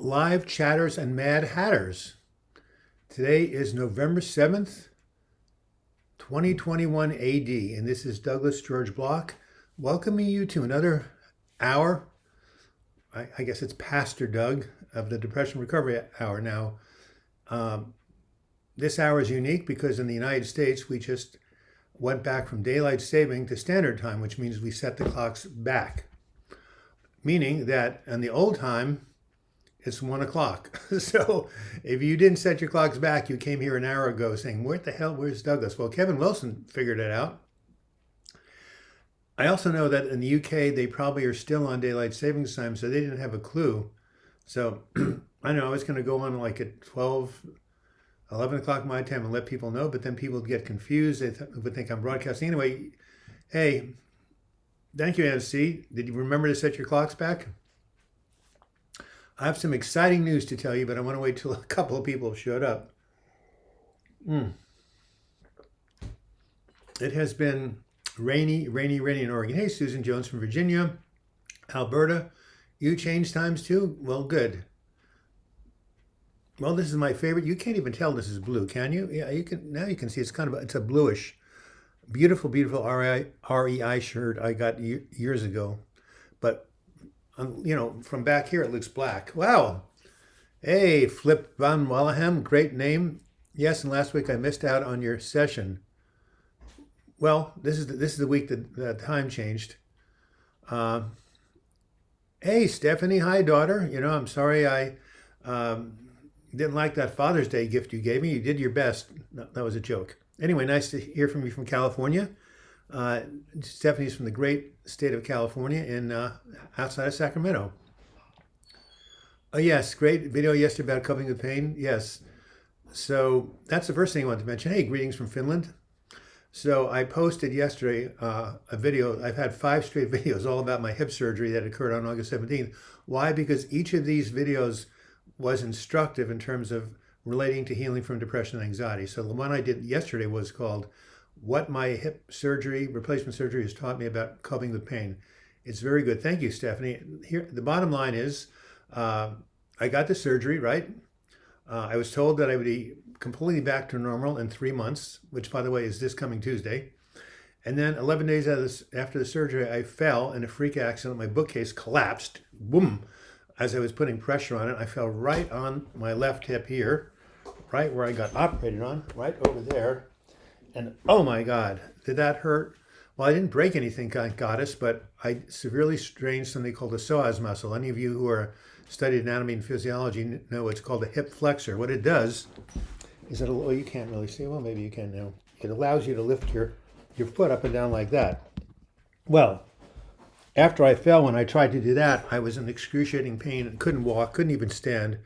live chatters and mad hatters. Today is November 7th, 2021 AD, and this is Douglas George Bloch welcoming you to another hour. I guess it's Pastor Doug of the Depression Recovery Hour now. This hour is unique because in the United States, we just went back from daylight saving to standard time, which means we set the clocks back. Meaning that in the old time, it's 1 o'clock. So if you didn't set your clocks back, you came here an hour ago saying, where's Douglas? Well, Kevin Wilson figured it out. I also know that in the UK, they probably are still on daylight savings time, so they didn't have a clue. So I know I was going to go on like at 12, 11 o'clock my time and let people know, but then people would get confused. They would think I'm broadcasting. Anyway, hey, thank you, NC. Did you remember to set your clocks back? I have some exciting news to tell you, but I want to wait till a couple of people have showed up. It has been rainy in Oregon. Hey, Susan Jones from Virginia. Alberta, you changed times too? Well, good. Well, this is my favorite. You can't even tell this is blue, can you? Yeah, you can. Now you can see it's it's a bluish, beautiful REI shirt I got years ago. But from back here, it looks black. Wow. Hey, Flip Van Wallahem, great name. Yes, and last week I missed out on your session. Well, this is the week that the time changed. Hey, Stephanie, hi, daughter. I'm sorry I didn't like that Father's Day gift you gave me. You did your best. No, that was a joke. Anyway, nice to hear from you from California. Stephanie's from the great state of California in outside of Sacramento. Oh yes, great video yesterday about coping with pain. Yes. So that's the first thing I wanted to mention. Hey, greetings from Finland. So I posted yesterday a video. I've had 5 straight videos all about my hip surgery that occurred on August 17th. Why? Because each of these videos was instructive in terms of relating to healing from depression and anxiety. So the one I did yesterday was called What My Hip Surgery, Replacement Surgery has Taught Me About Coping with Pain. It's very good. Thank you, Stephanie. Here, the bottom line is, I got the surgery, right? I was told that I would be completely back to normal in 3 months, which, by the way, is this coming Tuesday. And then 11 days after the surgery, I fell in a freak accident. My bookcase collapsed. Boom. As I was putting pressure on it, I fell right on my left hip here, right where I got operated on, right over there. And oh my God, did that hurt? Well, I didn't break anything, thank goddess, but I severely strained something called the psoas muscle. Any of you who are studied anatomy and physiology know it's called the hip flexor. What it does is you can't really see. Well, maybe you can now. It allows you to lift your foot up and down like that. Well, after I fell, when I tried to do that, I was in excruciating pain and couldn't walk, couldn't even stand.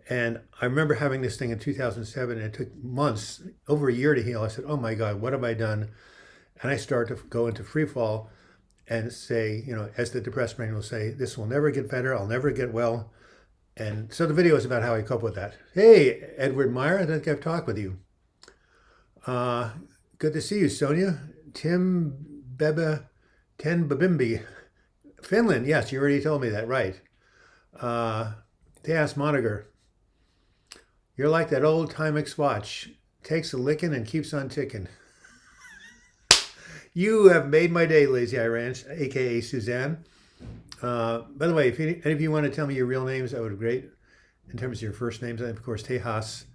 And I remember having this thing in 2007, and it took months, over a year to heal. I said, oh my God, what have I done? And I started to go into free fall and say, as the depressed brain will say, this will never get better, I'll never get well. And so the video is about how I cope with that. Hey, Edward Meyer, I think I've talked with you. Good to see you, Sonia. Ten Babimbi. Finland, yes, you already told me that, right. Teas Moniger. You're like that old Timex watch. Takes a licking and keeps on ticking. You have made my day, Lazy Eye Ranch, a.k.a. Suzanne. By the way, if any of you want to tell me your real names, that would be great. In terms of your first names, and of course, Tejas.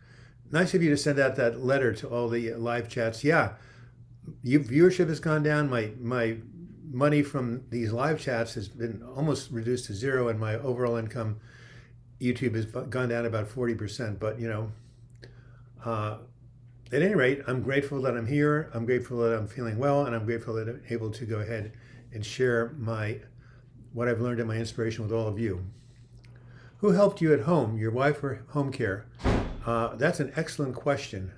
Nice of you to send out that letter to all the live chats. Yeah, viewership has gone down. My money from these live chats has been almost reduced to zero, and my overall income, YouTube has gone down about 40%. But at any rate, I'm grateful that I'm here. I'm grateful that I'm feeling well, and I'm grateful that I'm able to go ahead and share what I've learned and my inspiration with all of you. Who helped you at home, your wife or home care? That's an excellent question.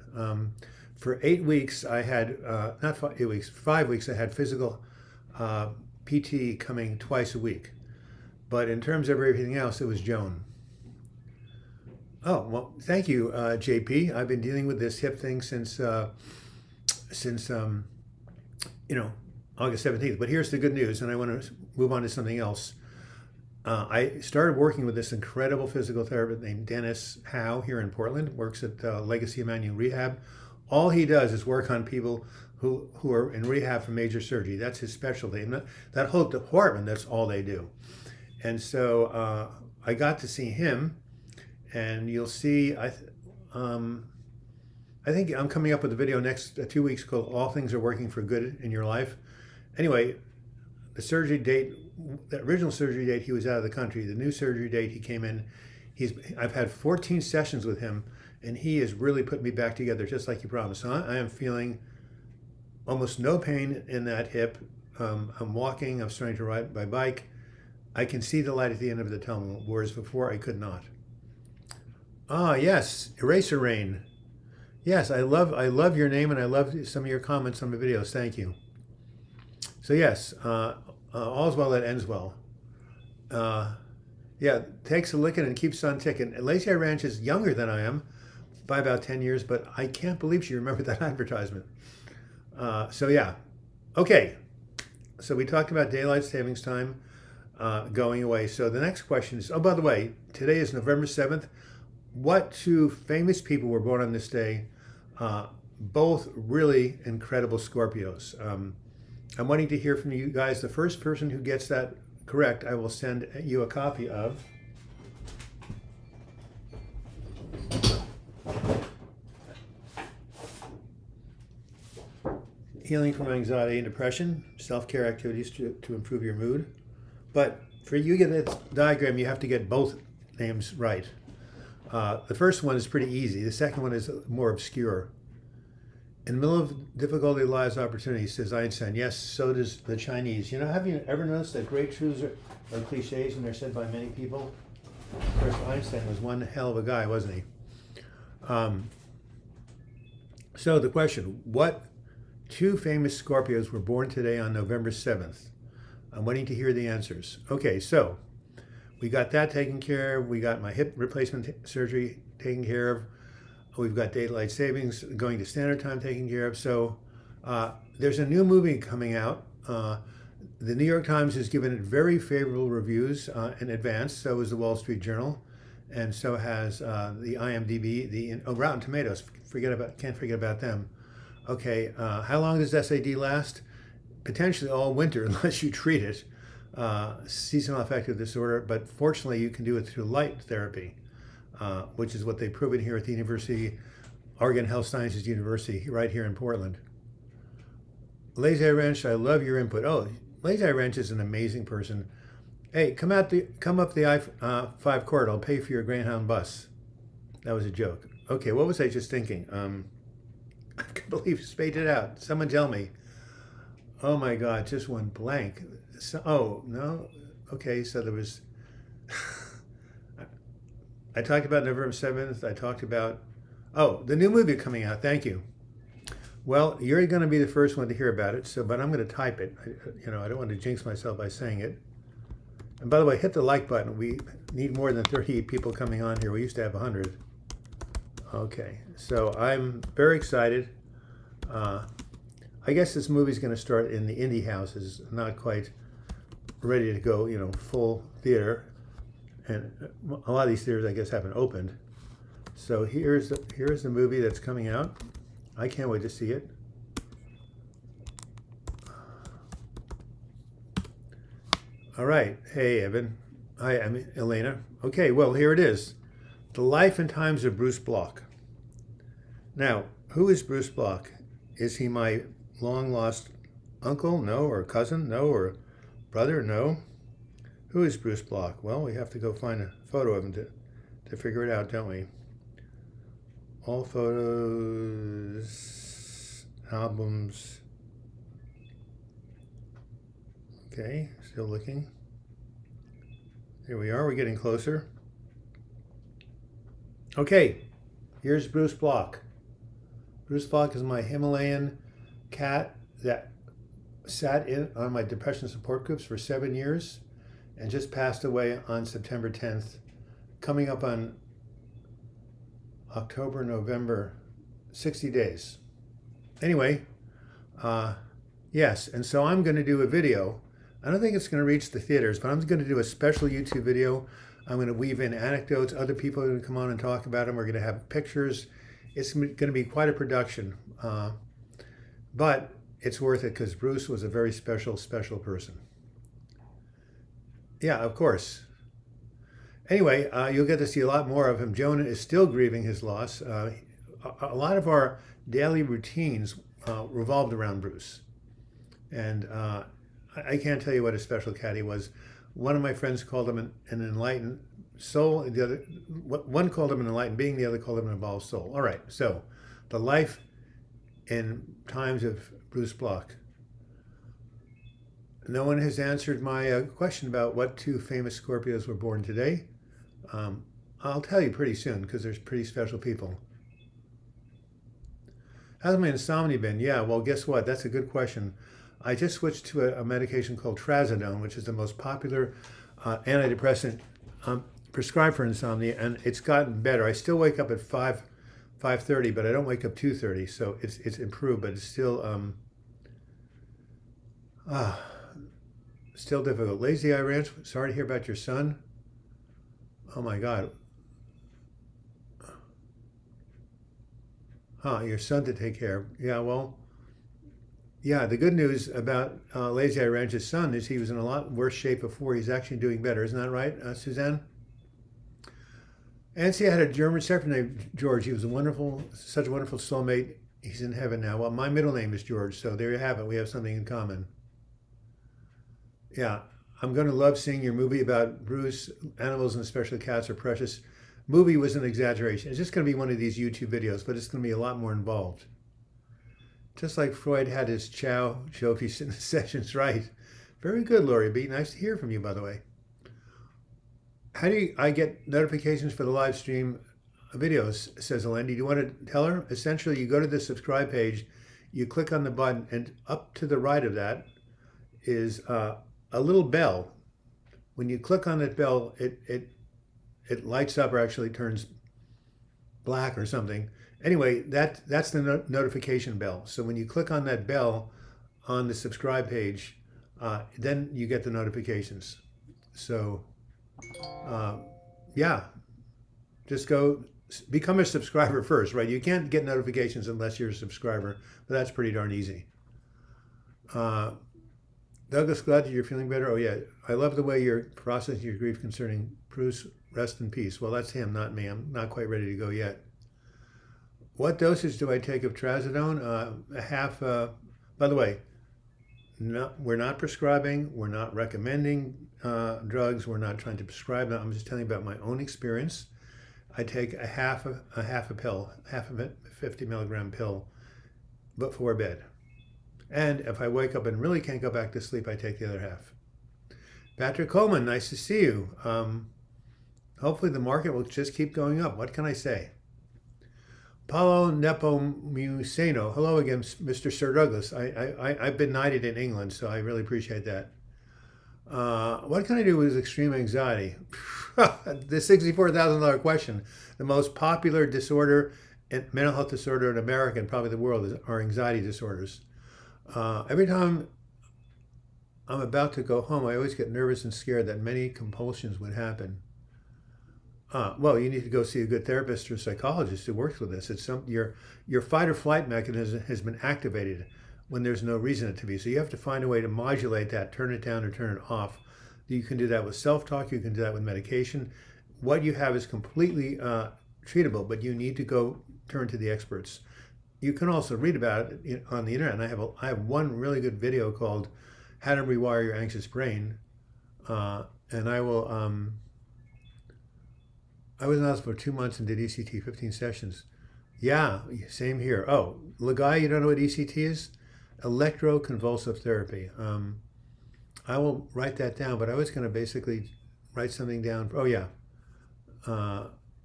For 8 weeks, I had, 5 weeks, I had physical PT coming twice a week. But in terms of everything else, it was Joan. Oh, well, thank you, JP. I've been dealing with this hip thing since August 17th. But here's the good news, and I want to move on to something else. I started working with this incredible physical therapist named Dennis Howe here in Portland, works at Legacy Emmanuel Rehab. All he does is work on people who are in rehab for major surgery. That's his specialty. And that whole department, that's all they do. And so I got to see him, and you'll see, I think I'm coming up with a video next 2 weeks called All Things Are Working for Good in Your Life. Anyway, the surgery date, the original surgery date, he was out of the country. The new surgery date, he came in. I've had 14 sessions with him, and he has really put me back together just like he promised. So I am feeling almost no pain in that hip. I'm walking, I'm starting to ride my bike. I can see the light at the end of the tunnel, whereas before I could not. Ah, yes, Eraser Rain. Yes, I love your name, and I love some of your comments on the videos. Thank you. So yes, all's well that ends well. Yeah, takes a licking and keeps on ticking. Lazy Eye Ranch is younger than I am by about 10 years, but I can't believe she remembered that advertisement. So yeah, okay. So we talked about daylight savings time going away. So the next question is, oh, by the way, today is November 7th. What two famous people were born on this day? Both really incredible Scorpios. I'm waiting to hear from you guys. The first person who gets that correct, I will send you a copy of Healing from Anxiety and Depression, Self-Care Activities to Improve Your Mood. But for you to get this diagram, you have to get both names right. The first one is pretty easy. The second one is more obscure. In the middle of difficulty lies opportunity, says Einstein. Yes, so does the Chinese. You know, have you ever noticed that great truths are cliches and they're said by many people? Of course, Einstein was one hell of a guy, wasn't he? So the question, what two famous Scorpios were born today on November 7th? I'm waiting to hear the answers. Okay, so we got that taken care of. We got my hip replacement surgery taken care of. We've got daylight savings going to standard time taken care of. So there's a new movie coming out. The New York Times has given it very favorable reviews in advance. So has the Wall Street Journal, and so has the IMDb, the Rotten Tomatoes. Can't forget about them. Okay, how long does SAD last? Potentially all winter, unless you treat it. Seasonal affective disorder, but fortunately you can do it through light therapy. Which is what they've proven here at the Oregon Health Sciences University, right here in Portland. Lazy Eye Ranch, I love your input. Oh, Lazy Eye Ranch is an amazing person. Hey, come up the I-5 corridor. I'll pay for your Greyhound bus. That was a joke. Okay, what was I just thinking? I can't believe you spaced it out. Someone tell me. Oh my God, just one blank. So, oh, no. Okay, so there was... I talked about November 7th. I talked about, the new movie coming out. Thank you. Well, you're going to be the first one to hear about it. But I'm going to type it. I don't want to jinx myself by saying it. And by the way, hit the like button. We need more than 30 people coming on here. We used to have 100. Okay, so I'm very excited. I guess this movie's going to start in the indie houses, not quite ready to go, full theater. And a lot of these theaters, I guess, haven't opened. So here's the movie that's coming out. I can't wait to see it. All right. Hey, Evan. Hi, I'm Elena. Okay, well, here it is. The Life and Times of Bruce Bloch. Now, who is Bruce Bloch? Is he my long-lost uncle? No. Or cousin? No. Or brother? No. Who is Bruce Bloch? Well, we have to go find a photo of him to figure it out, don't we? All photos, albums. Okay, still looking. Here we are, we're getting closer. Okay, here's Bruce Bloch. Bruce Bloch is my Himalayan cat that sat in on my depression support groups for 7 years. And just passed away on September 10th, coming up on October, November, 60 days. Anyway, yes, and so I'm going to do a video I don't think it's going to reach the theaters, but I'm going to do a special YouTube video. I'm going to weave in anecdotes. Other people are going to come on and talk about them. We're going to have pictures. It's going to be quite a production. But it's worth it because Bruce was a very special, special person. Yeah, of course. Anyway, you'll get to see a lot more of him. Jonah is still grieving his loss. A lot of our daily routines revolved around Bruce. And I can't tell you what a special cat he was. One of my friends called him an enlightened soul. The other, one called him an enlightened being. The other called him an evolved soul. All right. So, the life and times of Bruce Bloch. No one has answered my question about what two famous Scorpios were born today. I'll tell you pretty soon because there's pretty special people. How's my insomnia been? Yeah, well, guess what? That's a good question. I just switched to a medication called Trazadone, which is the most popular antidepressant prescribed for insomnia, and it's gotten better. I still wake up at 5:30, but I don't wake up 2:30, so it's improved, but it's still still difficult. Lazy Eye Ranch, sorry to hear about your son. Oh my God. Your son to take care of. Yeah, well, yeah, the good news about Lazy Eye Ranch's son is he was in a lot worse shape before. He's actually doing better. Isn't that right, Suzanne? And see, I had a German Shepherd named George. He was such a wonderful soulmate. He's in heaven now. Well, my middle name is George, so there you have it. We have something in common. Yeah, I'm going to love seeing your movie about Bruce. Animals and especially cats are precious. Movie was an exaggeration. It's just going to be one of these YouTube videos, but it's going to be a lot more involved. Just like Freud had his Chow Jofi sessions, right? Very good, Lori B. Nice to hear from you, by the way. How do I get notifications for the live stream videos, says Elaine. Do you want to tell her? Essentially, you go to the subscribe page, you click on the button, and up to the right of that is a little bell. When you click on that bell, it lights up or actually turns black or something. Anyway, that's the notification bell. So when you click on that bell on the subscribe page, then you get the notifications. So, yeah, just go become a subscriber first, right? You can't get notifications unless you're a subscriber, but that's pretty darn easy. Douglas, glad that you're feeling better. Oh yeah, I love the way you're processing your grief concerning Bruce. Rest in peace. Well, that's him, not me. I'm not quite ready to go yet. What dosage do I take of Trazadone? A half. By the way, we're not prescribing. We're not recommending drugs. We're not trying to prescribe them. I'm just telling you about my own experience. I take a half a pill, half of it, 50 milligram pill, before bed. And if I wake up and really can't go back to sleep, I take the other half. Patrick Coleman, nice to see you. Hopefully the market will just keep going up. What can I say? Paulo Nepomuceno. Hello again, Mr. Sir Douglas. I've been knighted in England, so I really appreciate that. What can I do with extreme anxiety? The $64,000 question. The most popular disorder, mental health disorder in America and probably the world are anxiety disorders. Every time I'm about to go home, I always get nervous and scared that many compulsions would happen. Well, you need to go see a good therapist or psychologist who works with this. It's your fight or flight mechanism has been activated when there's no reason it to be. So you have to find a way to modulate that, turn it down or turn it off. You can do that with self-talk. You can do that with medication. What you have is completely treatable, but you need to go turn to the experts. You can also read about it on the internet. And I have one really good video called "How to Rewire Your Anxious Brain," and I will. I was in hospital for 2 months and did ECT, 15 sessions. Yeah, same here. Oh, Lagai, you don't know what ECT is? Electroconvulsive therapy. I will write that down, but I was going to basically write something down. Oh, yeah.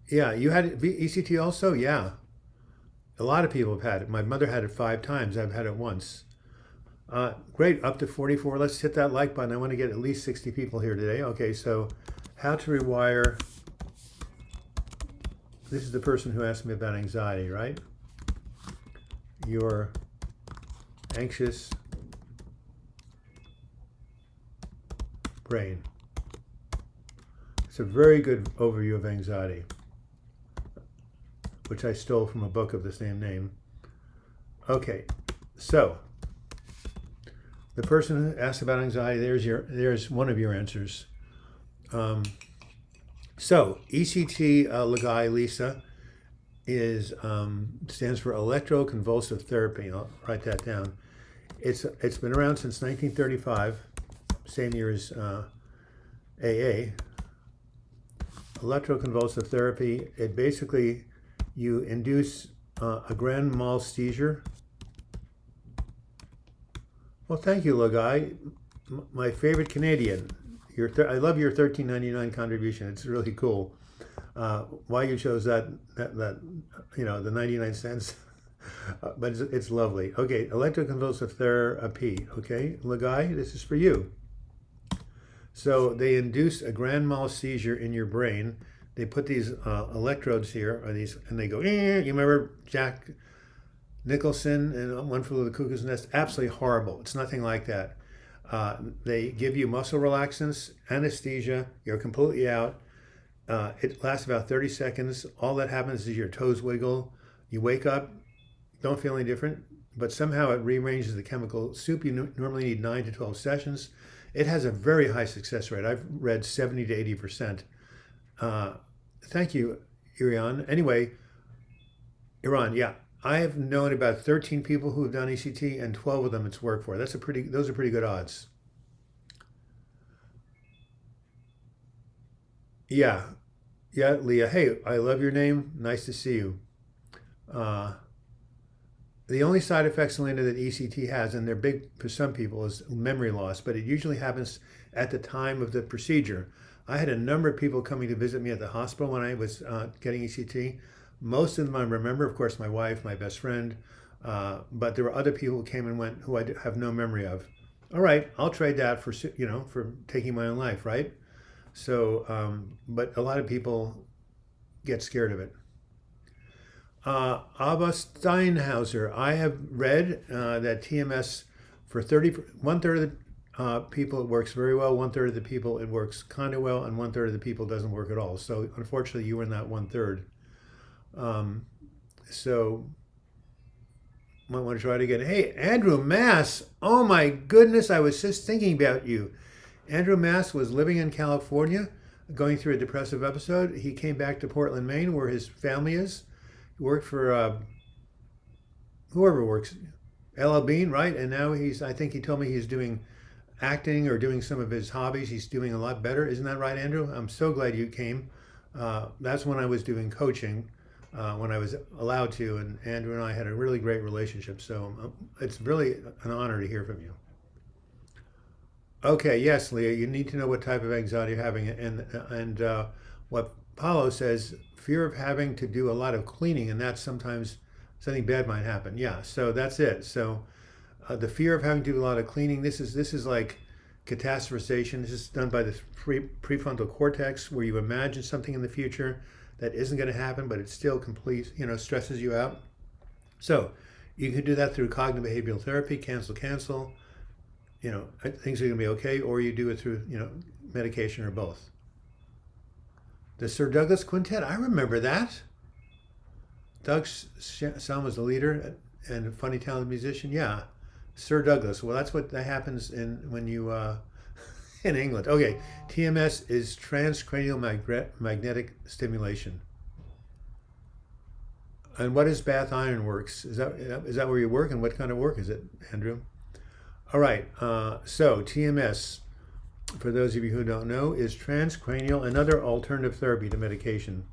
Yeah, you had ECT also? Yeah. A lot of people have had it. My mother had it 5 times. I've had it once. Great, up to 44. Let's hit that like button. I want to get at least 60 people here today. Okay, so how to rewire. This is the person who asked me about anxiety, right? You're anxious brain. It's a very good overview of anxiety, which I stole from a book of the same name. Okay, so the person who asked about anxiety, there's one of your answers. So ECT Lagai Lisa stands for electroconvulsive therapy. I'll write that down. It's been around since 1935, same year as AA. Electroconvulsive therapy. It basically, you induce a grand mal seizure. Well, thank you, Lagai, my favorite Canadian. I love your $13.99 contribution. It's really cool. Why you chose that the 99 cents, but it's lovely. Okay, electroconvulsive therapy. Okay, Lagai, this is for you. So they induce a grand mal seizure in your brain. They put these electrodes here, and they go. You remember Jack Nicholson and One Flew Over the Cuckoo's Nest? Absolutely horrible. It's nothing like that. They give you muscle relaxants, anesthesia. You're completely out. It lasts about 30 seconds. All that happens is your toes wiggle. You wake up, don't feel any different, but somehow it rearranges the chemical soup. You normally need 9 to 12 sessions. It has a very high success rate. I've read 70 to 80%. Thank you, Iran. Anyway, Iran, yeah. I have known about 13 people who have done ECT, and 12 of them it's worked for. Those are pretty good odds. Yeah, Leah. Hey, I love your name. Nice to see you. The only side effects, Linda, that ECT has, and they're big for some people, is memory loss, but it usually happens at the time of the procedure. I had a number of people coming to visit me at the hospital when I was getting ECT. Most of them I remember, of course, my wife, my best friend, but there were other people who came and went who I have no memory of. All right, I'll trade that for taking my own life, right? So, but a lot of people get scared of it. Abba Steinhauser, I have read that TMS for 1/3 of the people it works very well, 1/3 of the people it works kind of well, and 1/3 of the people doesn't work at all. So unfortunately, you were in that 1/3. So might want to try it again. Hey, Andrew Mass. Oh my goodness, I was just thinking about you. Andrew Mass was living in California, going through a depressive episode. He came back to Portland, Maine, where his family is. He worked for whoever works, LL Bean, right? And now I think he told me he's doing acting or doing some of his hobbies. He's doing a lot better. Isn't that right, Andrew? I'm so glad you came. That's when I was doing coaching, when I was allowed to, and Andrew and I had a really great relationship. So it's really an honor to hear from you. Okay, yes, Leah, you need to know what type of anxiety you're having, and what Paulo says, fear of having to do a lot of cleaning, and that sometimes something bad might happen. Yeah, so that's it. So the fear of having to do a lot of cleaning, this is like catastrophization. This is done by the prefrontal cortex, where you imagine something in the future that isn't going to happen, but it still stresses you out. So you can do that through cognitive behavioral therapy, cancel, things are going to be okay, or you do it through, medication or both. The Sir Douglas Quintet, I remember that. Doug Selm was the leader and a funny, talented musician. Yeah, Sir Douglas. Well, that's what that happens when you in England. Okay, TMS is transcranial magnetic stimulation. And what is Bath Iron Works? Is that where you work, and what kind of work is it, Andrew? All right, so TMS, for those of you who don't know, is transcranial, another alternative therapy to medication.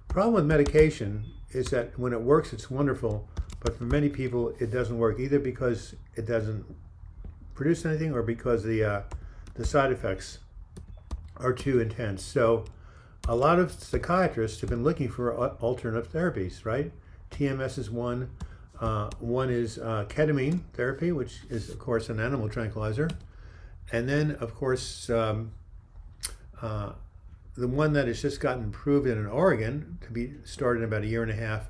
Problem with medication is that when it works, it's wonderful, but for many people, it doesn't work, either because it doesn't produce anything or because the side effects are too intense. So a lot of psychiatrists have been looking for alternative therapies, right? TMS is one. One is ketamine therapy, which is, of course, an animal tranquilizer. And then, of course, the one that has just gotten approved in Oregon to be started in about a year and a half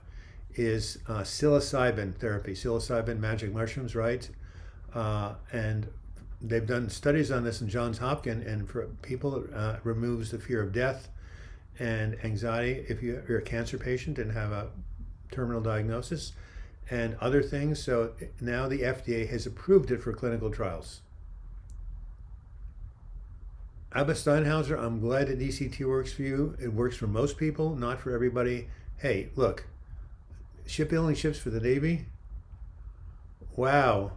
is psilocybin therapy. Psilocybin, magic mushrooms, right? And they've done studies on this in Johns Hopkins, and for people, it removes the fear of death and anxiety if you're a cancer patient and have a terminal diagnosis and other things. So now the FDA has approved it for clinical trials. Abba Steinhauser, I'm glad that DCT works for you. It works for most people, not for everybody. Hey, look, shipbuilding ships for the Navy. Wow.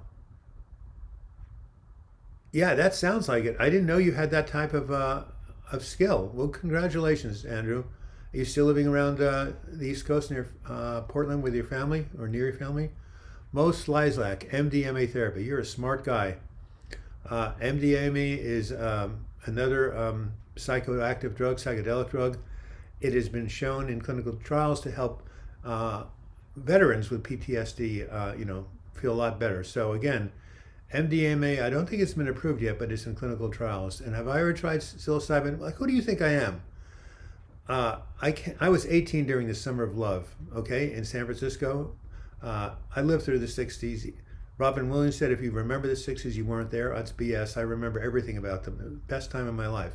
Yeah, that sounds like it. I didn't know you had that type of skill. Well, congratulations, Andrew. Are you still living around the East Coast near Portland with your family or near your family? Mo Slyzak, MDMA therapy. You're a smart guy. MDMA is another psychoactive drug, psychedelic drug. It has been shown in clinical trials to help veterans with PTSD, feel a lot better. So again, MDMA, I don't think it's been approved yet, but it's in clinical trials. And have I ever tried psilocybin? Like, who do you think I am? I was 18 during the Summer of Love, okay, in San Francisco. I lived through the 60s. Robin Williams said, if you remember the 60s, you weren't there. That's BS. I remember everything about them. The best time of my life.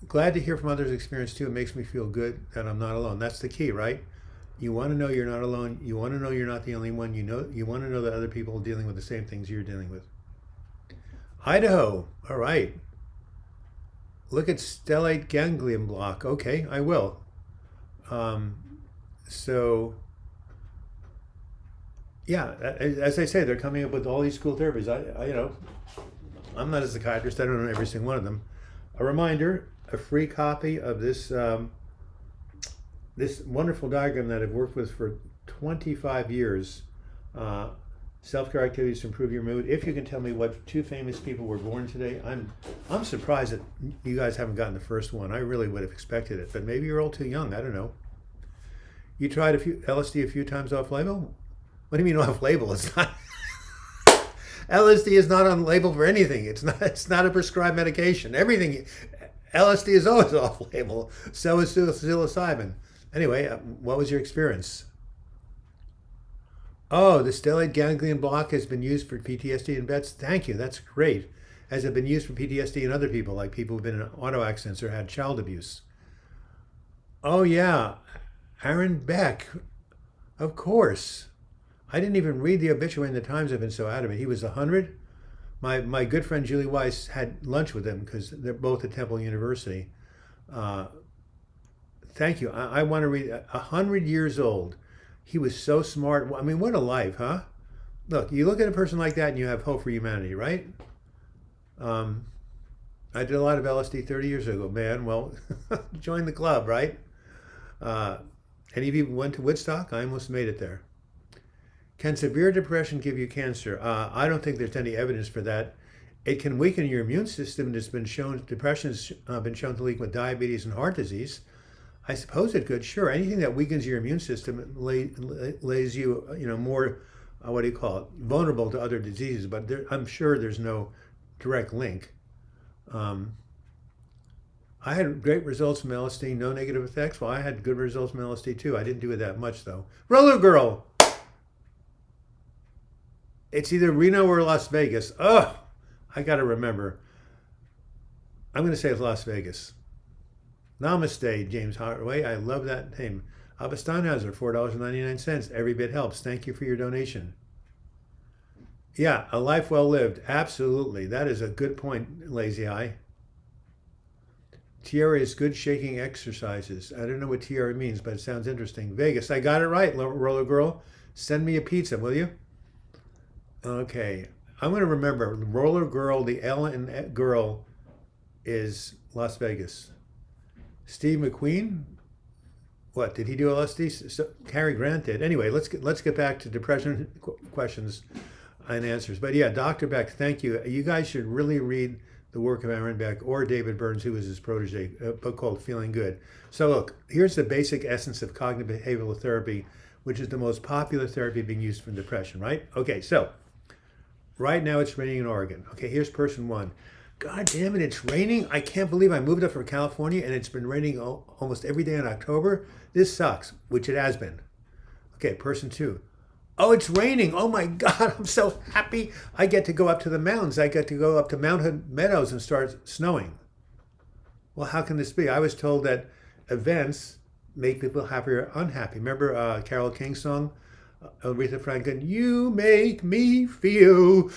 Glad to hear from others' experience too. It makes me feel good that I'm not alone. That's the key, right? You want to know you're not alone. You want to know you're not the only one. You want to know that other people are dealing with the same things you're dealing with. Idaho. All right. Look at stellate ganglion block. Okay, I will. So, yeah, as I say, they're coming up with all these cool therapies. I'm not a psychiatrist. I don't know every single one of them. A reminder, a free copy of this this wonderful diagram that I've worked with for 25 years. Self-care activities to improve your mood. If you can tell me what two famous people were born today, I'm surprised that you guys haven't gotten the first one. I really would have expected it, but maybe you're all too young. I don't know. You tried LSD a few times off label? What do you mean off label? It's not. LSD is not on label for anything. It's not a prescribed medication. Everything. LSD is always off label. So is psilocybin. Anyway, what was your experience? Oh, the stellate ganglion block has been used for PTSD in vets. Thank you. That's great. Has it been used for PTSD in other people, like people who've been in auto accidents or had child abuse? Oh, yeah. Aaron Beck. Of course. I didn't even read the obituary in the Times. I've been so adamant. He was 100. My good friend Julie Weiss had lunch with him because they're both at Temple University. Thank you. I want to read 100 years old. He was so smart. I mean, what a life, huh? Look, you look at a person like that and you have hope for humanity, right? I did a lot of LSD 30 years ago, man. Well, join the club, right? Any of you went to Woodstock? I almost made it there. Can severe depression give you cancer? I don't think there's any evidence for that. It can weaken your immune system. It's been shown, depression has been shown to link with diabetes and heart disease. I suppose it could, sure. Anything that weakens your immune system lays you, more, vulnerable to other diseases. But I'm sure there's no direct link. I had great results from LSD, no negative effects. Well, I had good results from LSD too. I didn't do it that much though. Roller Girl. It's either Reno or Las Vegas. Oh, I got to remember. I'm going to say it's Las Vegas. Namaste, James Hartway. I love that name. Abba Steinhauser, $4.99. Every bit helps. Thank you for your donation. Yeah, a life well lived. Absolutely. That is a good point, Lazy Eye. Tiara is good shaking exercises. I don't know what tiara means, but it sounds interesting. Vegas. I got it right, Roller Girl. Send me a pizza, will you? Okay. I'm going to remember. Roller Girl, the L in girl is Las Vegas. Steve McQueen, what did he do LSD? So, Cary Grant did. Anyway, let's get back to depression questions and answers. But yeah, Dr. Beck, thank you. You guys should really read the work of Aaron Beck or David Burns, who was his protege, a book called Feeling Good. So look, here's the basic essence of cognitive behavioral therapy, which is the most popular therapy being used for depression, right? Okay, so right now it's raining in Oregon. Okay, here's person one. God damn it, it's raining. I can't believe I moved up from California and it's been raining almost every day in October. This sucks, which it has been. Okay, person two. Oh, it's raining. Oh my God, I'm so happy. I get to go up to the mountains. I get to go up to Mountain Meadows and start snowing. Well, how can this be? I was told that events make people happy or unhappy. Remember Carole King's song, Aretha Franklin, you make me feel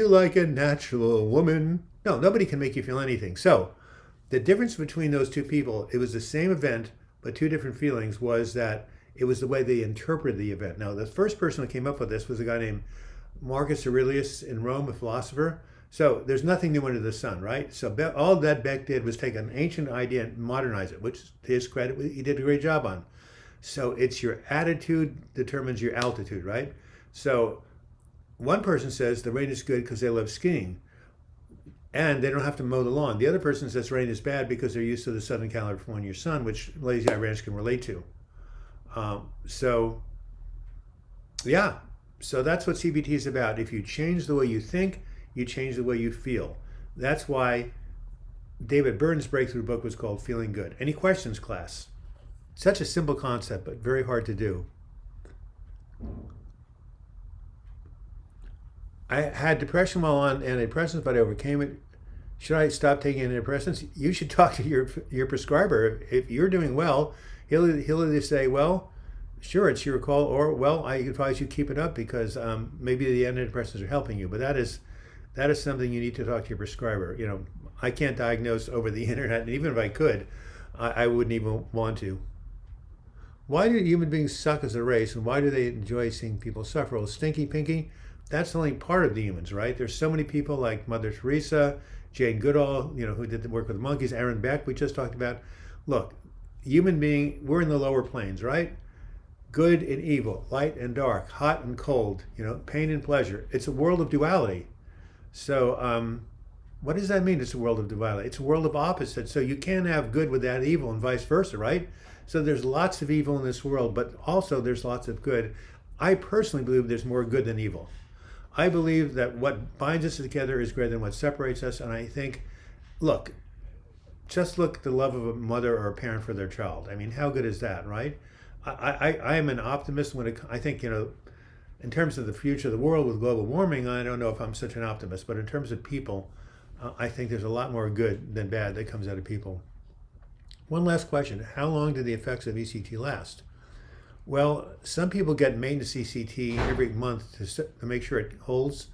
like a natural woman. No, nobody can make you feel anything. So the difference between those two people, it was the same event, but two different feelings, was that it was the way they interpreted the event. Now, the first person who came up with this was a guy named Marcus Aurelius in Rome, a philosopher. So there's nothing new under the sun, right? So all that Beck did was take an ancient idea and modernize it, which to his credit, he did a great job on. So it's your attitude determines your altitude, right? So one person says the rain is good because they love skiing and they don't have to mow the lawn. The other person says rain is bad because they're used to the Southern California sun, which Lazy Eye Ranch can relate to. So, yeah, so that's what CBT is about. If you change the way you think, you change the way you feel. That's why David Byrne's breakthrough book was called Feeling Good. Any questions, class? Such a simple concept, but very hard to do. I had depression while on antidepressants, but I overcame it. Should I stop taking antidepressants? You should talk to your prescriber. If you're doing well, he'll either say, well, sure, it's your call, or, well, I advise you keep it up because maybe the antidepressants are helping you. But that is something you need to talk to your prescriber. You know, I can't diagnose over the internet, and even if I could, I wouldn't even want to. Why do human beings suck as a race, and why do they enjoy seeing people suffer? Well, Stinky Pinky, that's only part of the humans, right? There's so many people like Mother Teresa, Jane Goodall, you know, who did the work with the monkeys, Aaron Beck, we just talked about. Look, human being, we're in the lower planes, right? Good and evil, light and dark, hot and cold, you know, pain and pleasure. It's a world of duality. So what does that mean? It's a world of duality. It's a world of opposites. So you can't have good without evil and vice versa, right? So there's lots of evil in this world, but also there's lots of good. I personally believe there's more good than evil. I believe that what binds us together is greater than what separates us. And I think, look, just look at the love of a mother or a parent for their child. I mean, how good is that, right? I am an optimist I think, you know, in terms of the future of the world with global warming, I don't know if I'm such an optimist, but in terms of people, I think there's a lot more good than bad that comes out of people. One last question. How long do the effects of ECT last? Well, some people get maintenance ECT every month to make sure it holds,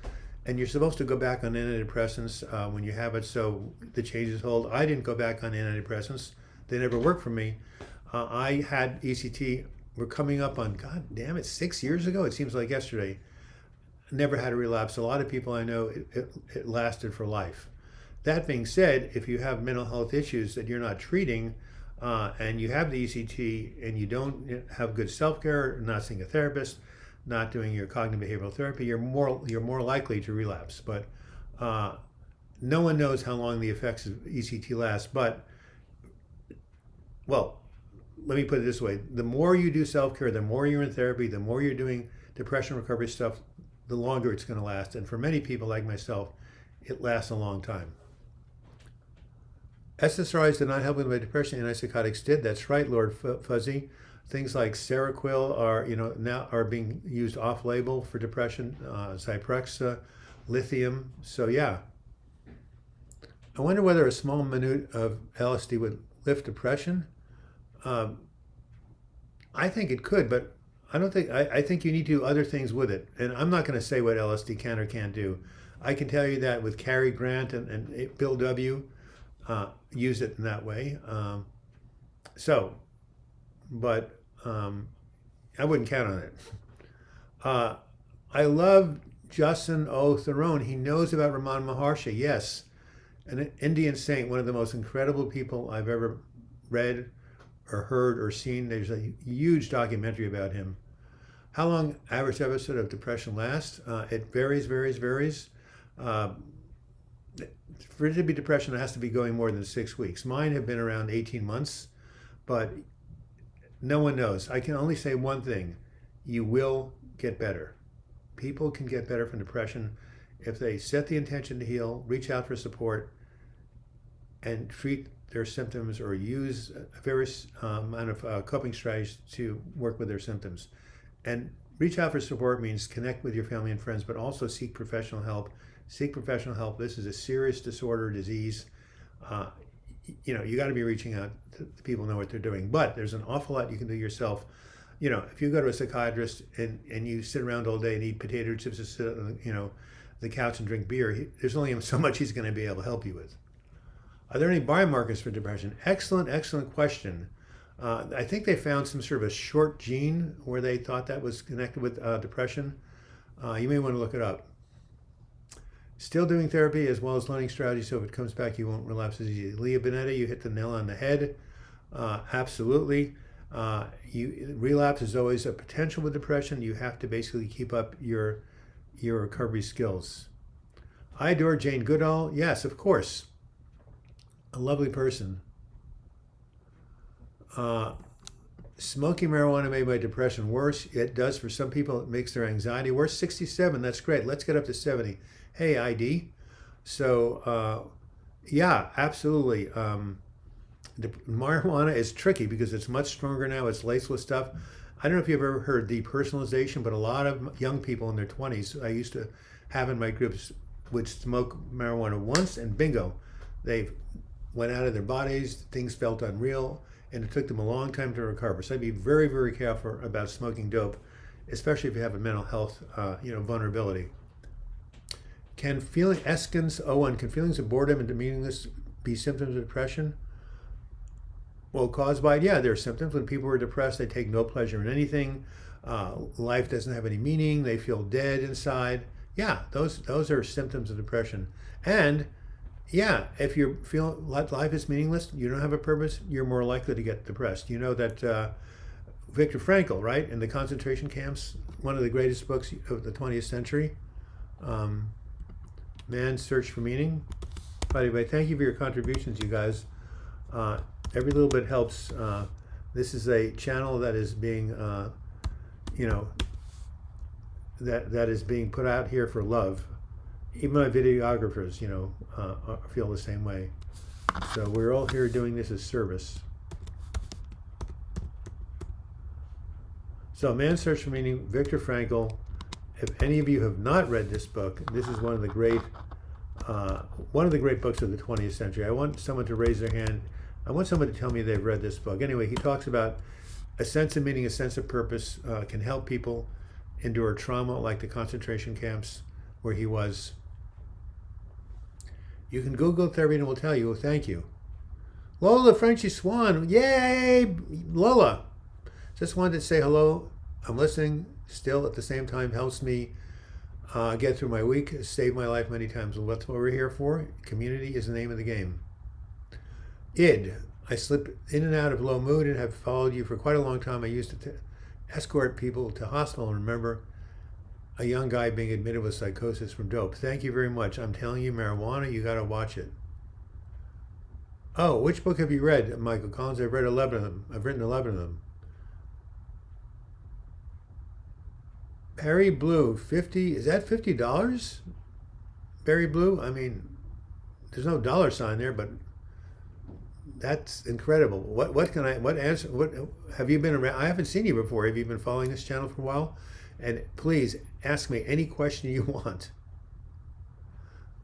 and you're supposed to go back on antidepressants when you have it so the changes hold. I didn't go back on antidepressants. They never worked for me. I had ECT, we're coming up on, God damn it, 6 years ago? It seems like yesterday. Never had a relapse. A lot of people I know, it lasted for life. That being said, if you have mental health issues that you're not treating, and you have the ECT and you don't have good self-care, not seeing a therapist, not doing your cognitive behavioral therapy, you're more likely to relapse. But no one knows how long the effects of ECT last. But, well, let me put it this way. The more you do self-care, the more you're in therapy, the more you're doing depression recovery stuff, the longer it's going to last. And for many people like myself, it lasts a long time. SSRIs did not help with my depression. Antipsychotics did. That's right, Lord Fuzzy. Things like Seroquel are, now are being used off-label for depression. Zyprexa, lithium. So yeah. I wonder whether a small minute of LSD would lift depression. I think it could, but I don't think. I think you need to do other things with it. And I'm not going to say what LSD can or can't do. I can tell you that with Cary Grant and Bill W. Use it in that way. But I wouldn't count on it. I love Justin O. Theron. He knows about Ramana Maharshi. Yes, an Indian saint, one of the most incredible people I've ever read or heard or seen. There's a huge documentary about him. How long average episode of depression lasts? It varies. For it to be depression, it has to be going more than 6 weeks. Mine have been around 18 months, but no one knows. I can only say one thing. You will get better. People can get better from depression if they set the intention to heal, reach out for support, and treat their symptoms or use various amount of coping strategies to work with their symptoms. And reach out for support means connect with your family and friends, but also seek professional help. Seek professional help. This is a serious disorder, disease. Uh, you got to be reaching out to people who know what they're doing. But there's an awful lot you can do yourself. If you go to a psychiatrist and you sit around all day and eat potato chips and sit on the couch and drink beer, there's only so much he's going to be able to help you with. Are there any biomarkers for depression? Excellent question. I think they found some sort of a short gene where they thought that was connected with depression. You may want to look it up. Still doing therapy as well as learning strategies so if it comes back you won't relapse as easily. Leah Bonetta, you hit the nail on the head. Absolutely. Relapse is always a potential with depression. You have to basically keep up your recovery skills. I adore Jane Goodall. Yes, of course. A lovely person. Smoking marijuana made my depression worse. It does for some people. It makes their anxiety worse. 67, that's great. Let's get up to 70. Hey, ID. So, yeah, absolutely. The marijuana is tricky because it's much stronger now. It's laced with stuff. I don't know if you've ever heard depersonalization, but a lot of young people in their 20s, I used to have in my groups, would smoke marijuana once and bingo, they went out of their bodies, things felt unreal, and it took them a long time to recover. So I'd be very, very careful about smoking dope, especially if you have a mental health, vulnerability. Can feelings of boredom and meaningless be symptoms of depression? Well, caused by, there are symptoms. When people are depressed, they take no pleasure in anything. Life doesn't have any meaning. They feel dead inside. Yeah, those are symptoms of depression. And if you feel like life is meaningless, you don't have a purpose, you're more likely to get depressed. You know that Viktor Frankl, right, in the concentration camps, one of the greatest books of the 20th century, Man's Search for Meaning. By the way, thank you for your contributions, you guys. Every little bit helps. This is a channel that is being, that is being put out here for love. Even my videographers, feel the same way. So we're all here doing this as service. So Man's Search for Meaning, Viktor Frankl. If any of you have not read this book, this is one of the great books of the 20th century. I want someone to raise their hand. I want someone to tell me they've read this book. Anyway, he talks about a sense of meaning, a sense of purpose can help people endure trauma like the concentration camps where he was. You can Google therapy and it will tell you. Well, thank you. Lola Frenchy Swan. Yay, Lola. Just wanted to say hello. I'm listening still at the same time. Helps me get through my week. Saved my life many times. Well, that's what we're here for. Community is the name of the game. Id. I slip in and out of low mood and have followed you for quite a long time. I used to escort people to hospital and remember a young guy being admitted with psychosis from dope. Thank you very much. I'm telling you, marijuana, you got to watch it. Oh, which book have you read, Michael Collins? I've read 11 of them. I've written 11 of them. Barry Blue, 50, is that $50? Barry Blue? I mean, there's no dollar sign there, but that's incredible. What have you been around? I haven't seen you before. Have you been following this channel for a while? And please ask me any question you want.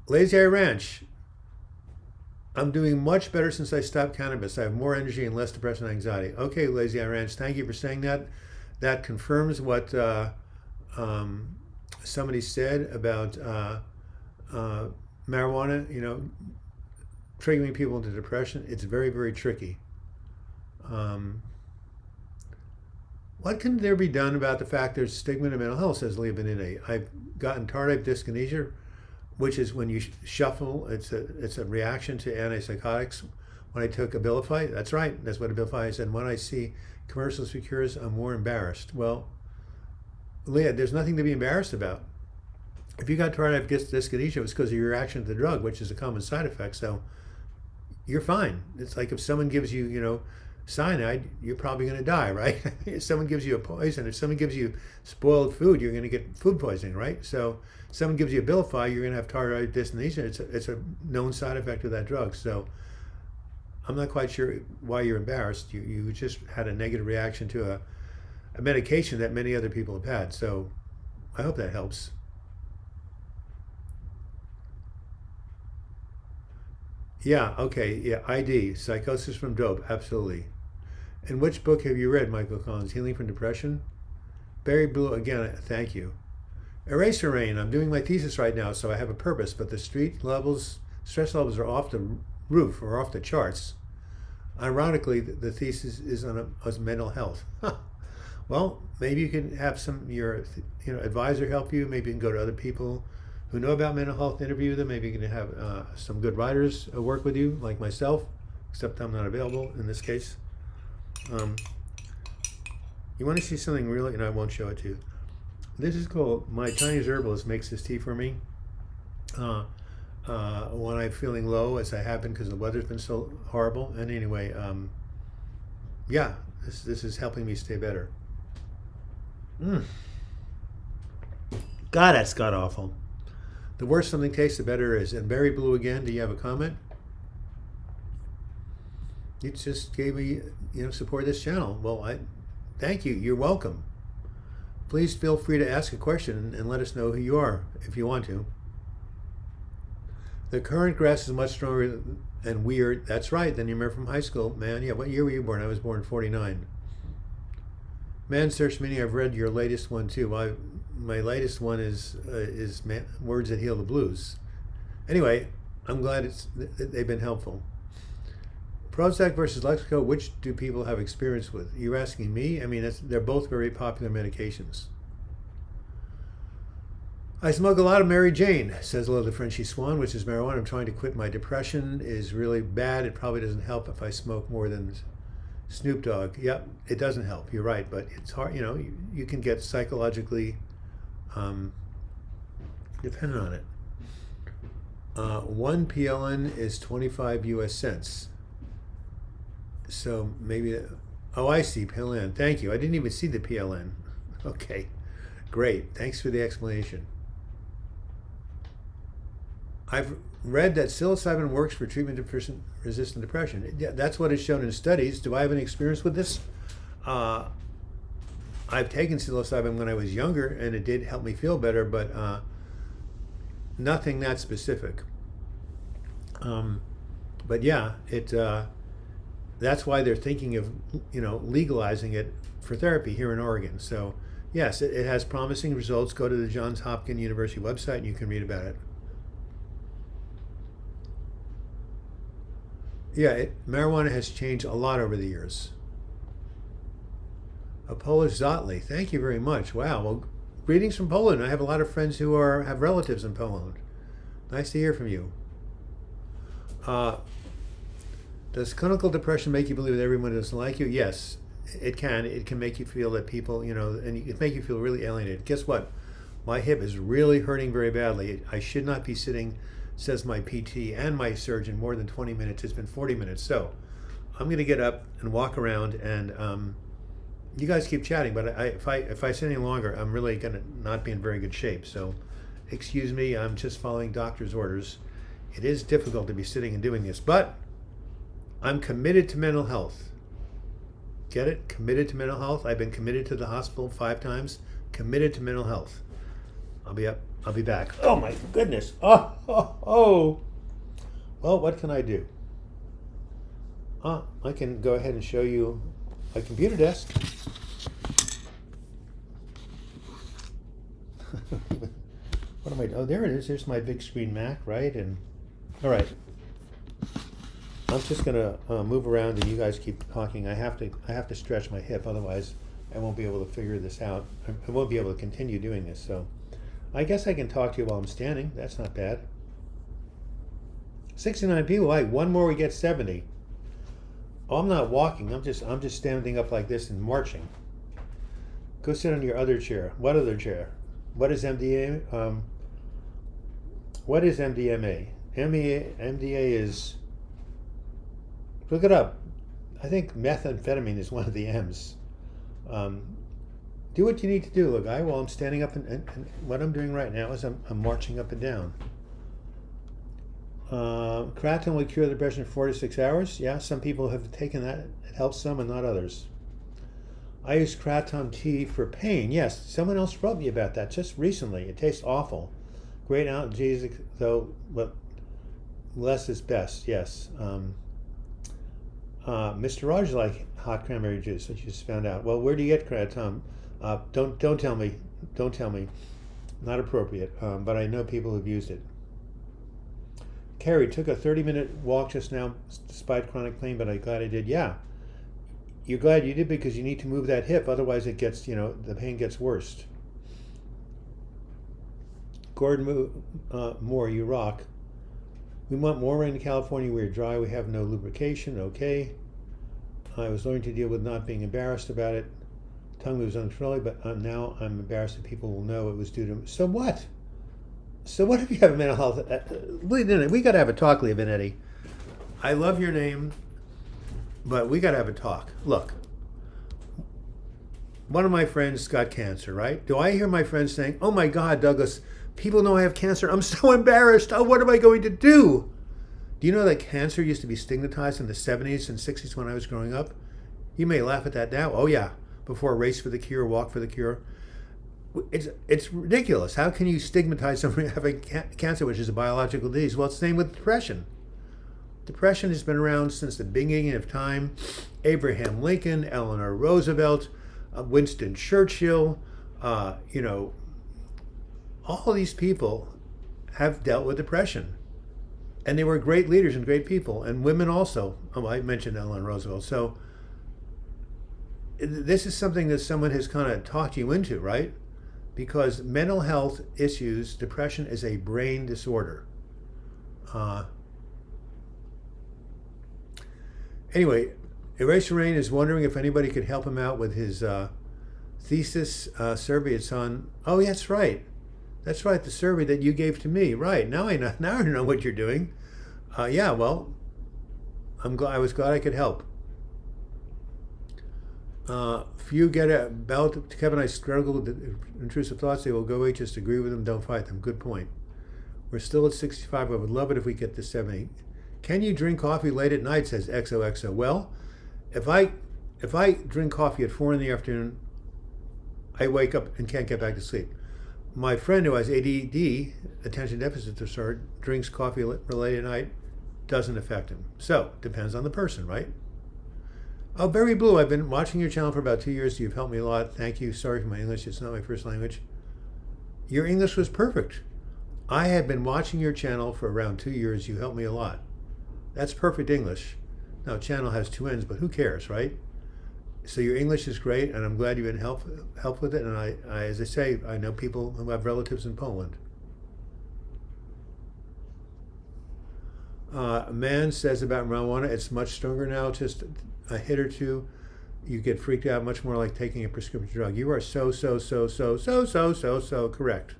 Lazy Eye Ranch. I'm doing much better since I stopped cannabis. I have more energy and less depression and anxiety. Okay, Lazy Eye Ranch, thank you for saying that. That confirms what somebody said about marijuana, triggering people into depression. It's very, very tricky. What can there be done about the fact there's stigma in mental health, says Leah Benine. I've gotten tardive dyskinesia, which is when you shuffle. It's a reaction to antipsychotics. When I took Abilify, that's right, that's what Abilify is. And when I see commercials for cures, I'm more embarrassed. Well, Leah, there's nothing to be embarrassed about. If you got tardive dyskinesia, it was because of your reaction to the drug, which is a common side effect. So you're fine. It's like if someone gives you, cyanide, you're probably going to die, right? If someone gives you a poison, if someone gives you spoiled food, you're going to get food poisoning, right? So if someone gives you Abilify, you're going to have tardive dyskinesia. It's a known side effect of that drug. So I'm not quite sure why you're embarrassed. You just had a negative reaction to a medication that many other people have had. So I hope that helps. Yeah, okay, yeah, ID, Psychosis from Dope, absolutely. And which book have you read, Michael Collins? Healing from Depression? Barry Blue, again, thank you. Eraser Rain, I'm doing my thesis right now, so I have a purpose, but the stress levels are off the roof or off the charts. Ironically, the thesis is on mental health. Well, maybe you can have your advisor help you. Maybe you can go to other people who know about mental health, interview them. Maybe you can have some good writers work with you, like myself, except I'm not available in this case. You want to see something really, and I won't show it to you. This is called, my Chinese herbalist makes this tea for me when I'm feeling low, as I have been because the weather's been so horrible. And anyway, yeah, this is helping me stay better. God, that's god awful. The worse something tastes, the better it is. And Berry Blue again, do you have a comment? You just gave me, support this channel. Well, thank you. You're welcome. Please feel free to ask a question and let us know who you are if you want to. The current grass is much stronger and weird. That's right. Then you remember from high school, man. Yeah, what year were you born? I was born in 49. Man Search Meaning, I've read your latest one too. My latest one is Words That Heal the Blues. Anyway, I'm glad they've been helpful. Prozac versus Lexapro, which do people have experience with? You're asking me? I mean, they're both very popular medications. I smoke a lot of Mary Jane, says Hello the Frenchy Swan, which is marijuana. I'm trying to quit. My depression is really bad. It probably doesn't help if I smoke more than Snoop Dogg. Yep, it doesn't help. You're right, but it's hard. You can get psychologically dependent on it. One PLN is 25 US cents. So maybe, oh, I see, PLN. Thank you. I didn't even see the PLN. Okay, great. Thanks for the explanation. I've read that psilocybin works for treatment of resistant depression. Yeah, that's what is shown in studies. Do I have any experience with this? I've taken psilocybin when I was younger, and it did help me feel better, but nothing that specific. But yeah, that's why they're thinking of legalizing it for therapy here in Oregon. So yes, it has promising results. Go to the Johns Hopkins University website and you can read about it. Yeah, marijuana has changed a lot over the years. A Polish Zotli, thank you very much. Wow, well, greetings from Poland. I have a lot of friends who have relatives in Poland. Nice to hear from you. Does clinical depression make you believe that everyone doesn't like you? Yes, it can. It can make you feel that people, and it can make you feel really alienated. Guess what? My hip is really hurting very badly. I should not be sitting, says my PT and my surgeon, more than 20 minutes. It's been 40 minutes. So I'm going to get up and walk around, and you guys keep chatting. But if I sit any longer, I'm really going to not be in very good shape. So excuse me, I'm just following doctor's orders. It is difficult to be sitting and doing this, but I'm committed to mental health. Get it? Committed to mental health. I've been committed to the hospital 5 times. Committed to mental health. I'll be up. I'll be back. Oh my goodness. Oh. Well, what can I do? I can go ahead and show you my computer desk. What am I? Oh, there it is. There's my big screen Mac, right? And all right. I'm just gonna move around, and you guys keep talking. I have to stretch my hip, otherwise I won't be able to figure this out. I won't be able to continue doing this. So I guess I can talk to you while I'm standing. That's not bad. 69 people. Like one more, we get 70. Oh, I'm not walking. I'm just standing up like this and marching. Go sit on your other chair. What other chair? What is MDA? What is MDMA? MDA is. Look it up. I think methamphetamine is one of the M's. Do what you need to do, look, guy. While I'm standing up, and what I'm doing right now is I'm marching up and down. Kratom will cure depression in 4 to 6 hours. Yeah, some people have taken that. It helps some and not others. I use kratom tea for pain. Yes, someone else wrote me about that just recently. It tastes awful. Great analgesic, though, but less is best. Yes. Mr. Rogers like hot cranberry juice, which you just found out. Well, where do you get kratom? Don't tell me. Don't tell me. Not appropriate. But I know people who've used it. Carrie took a 30-minute walk just now, despite chronic pain, but I'm glad I did. Yeah. You're glad you did because you need to move that hip. Otherwise, it gets, the pain gets worse. Gordon Moore, you rock. We want more rain in California. We're dry. We have no lubrication. Okay. I was learning to deal with not being embarrassed about it. Tongue moves uncontrollably, but now I'm embarrassed that people will know it was due to. So what? So what if you have a mental health? We got to have a talk, Leah Benetti. I love your name, but we got to have a talk. Look, one of my friends got cancer, right? Do I hear my friends saying, "Oh my God, Douglas, people know I have cancer. I'm so embarrassed. Oh, what am I going to do?" Do you know that cancer used to be stigmatized in the 70s and 60s when I was growing up? You may laugh at that now. Oh yeah, before Race for the Cure, Walk for the Cure. It's ridiculous. How can you stigmatize someone having cancer, which is a biological disease? Well, it's the same with depression. Depression has been around since the beginning of time. Abraham Lincoln, Eleanor Roosevelt, Winston Churchill, all these people have dealt with depression. And they were great leaders and great people, and women also. Oh, I mentioned Eleanor Roosevelt. So this is something that someone has kind of talked you into, right? Because mental health issues, depression is a brain disorder. Anyway, Eraser Rain is wondering if anybody could help him out with his thesis survey. It's on. Oh, yeah, that's right. That's right. The survey that you gave to me. Right now, I know what you're doing. Yeah. Well, I was glad I could help. If you get a belt, Kevin, I struggle with intrusive thoughts. They will go away. Just agree with them. Don't fight them. Good point. We're still at 65. I would love it if we get to 70. Can you drink coffee late at night? Says XOXO. Well, if I drink coffee at 4 p.m, I wake up and can't get back to sleep. My friend who has ADD, attention deficit disorder, drinks coffee late at night, doesn't affect him. So depends on the person, right? Oh, Berry Blue, I've been watching your channel for about 2 years. You've helped me a lot. Thank you. Sorry for my English. It's not my first language. Your English was perfect. I had been watching your channel for around 2 years. You helped me a lot. That's perfect English. Now, channel has two ends, but who cares, right? So your English is great, and I'm glad you've been help with it. And I, as I say, I know people who have relatives in Poland. A man says about marijuana, it's much stronger now. Just a hit or two, you get freaked out. Much more like taking a prescription drug. You are so correct.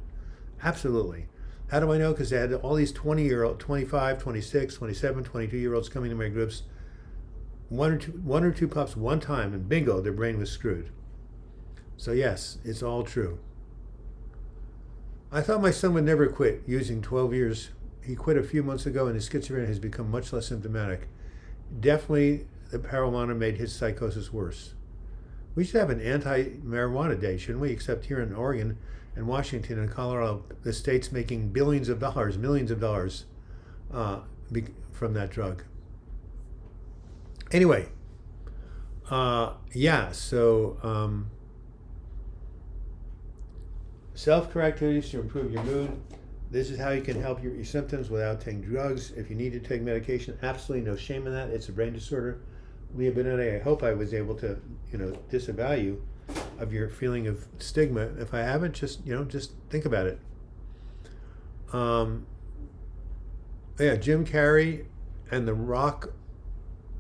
Absolutely. How do I know? Because I had all these 20-year-old, 25, 26, 27, 22-year-olds coming to my groups. One or two puffs one time, and bingo, their brain was screwed. So yes, it's all true. I thought my son would never quit using 12 years. He quit a few months ago, and his schizophrenia has become much less symptomatic. Definitely, the marijuana made his psychosis worse. We should have an anti-marijuana day, shouldn't we? Except here in Oregon and Washington and Colorado, the state's making billions of dollars, millions of dollars from that drug. Anyway, self-care activities to improve your mood. This is how you can help your symptoms without taking drugs. If you need to take medication, absolutely no shame in that. It's a brain disorder. Leah Benetti, I hope I was able to, disavow you of your feeling of stigma. If I haven't, just think about it. Jim Carrey and The Rock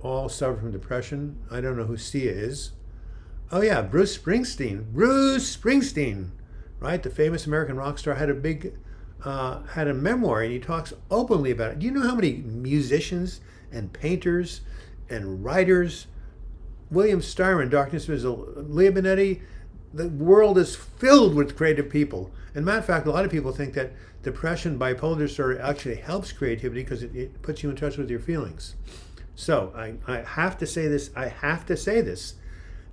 all suffer from depression. I don't know who Sia is. Oh yeah, Bruce Springsteen, right? The famous American rock star had a memoir, and he talks openly about it. Do you know how many musicians and painters and writers, William Styron, Darkness Visible, Leah Benetti, the world is filled with creative people. And matter of fact, a lot of people think that depression, bipolar disorder actually helps creativity because it puts you in touch with your feelings. So I have to say this.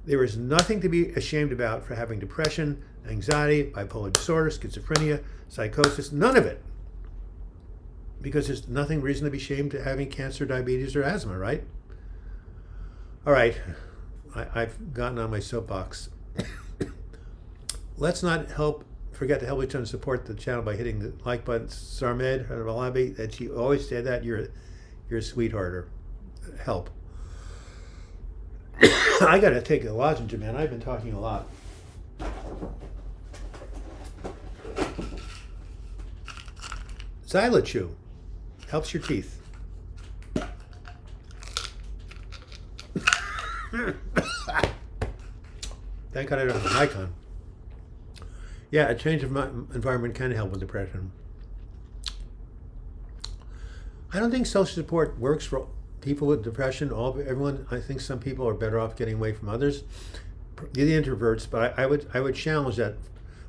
There is nothing to be ashamed about for having depression, anxiety, bipolar disorder, schizophrenia, psychosis, none of it. Because there's nothing reason to be ashamed to having cancer, diabetes, or asthma, right? All right, I've gotten on my soapbox. Let's not forget to help each other and support the channel by hitting the like button. Sarmed Valabi, that you always say that, you're a sweetheart, or help. I gotta take a lozenge, man. I've been talking a lot. Xylochew helps your teeth. Thank God I don't have a mic on. Yeah, a change of environment can help with depression. I don't think social support works for people with depression. Everyone, I think some people are better off getting away from others. The introverts, but I would challenge that.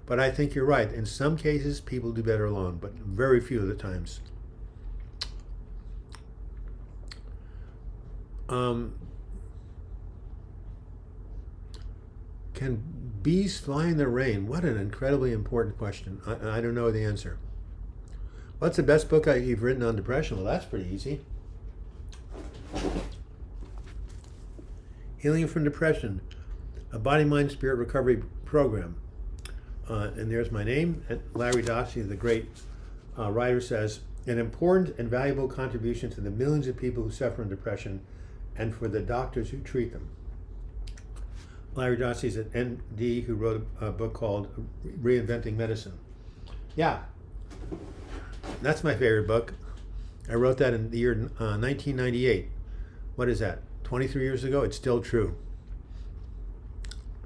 But I think you're right. In some cases, people do better alone, but very few of the times. Can bees fly in the rain? What an incredibly important question. I don't know the answer. What's the best book you've written on depression? Well, that's pretty easy. Healing from Depression, a Body, Mind, Spirit Recovery Program. And there's my name. And Larry Dosage, the great writer, says, an important and valuable contribution to the millions of people who suffer from depression and for the doctors who treat them. Larry Dosage is an MD who wrote a book called Reinventing Medicine. Yeah, that's my favorite book. I wrote that in the year 1998. What is that? 23 years ago? It's still true.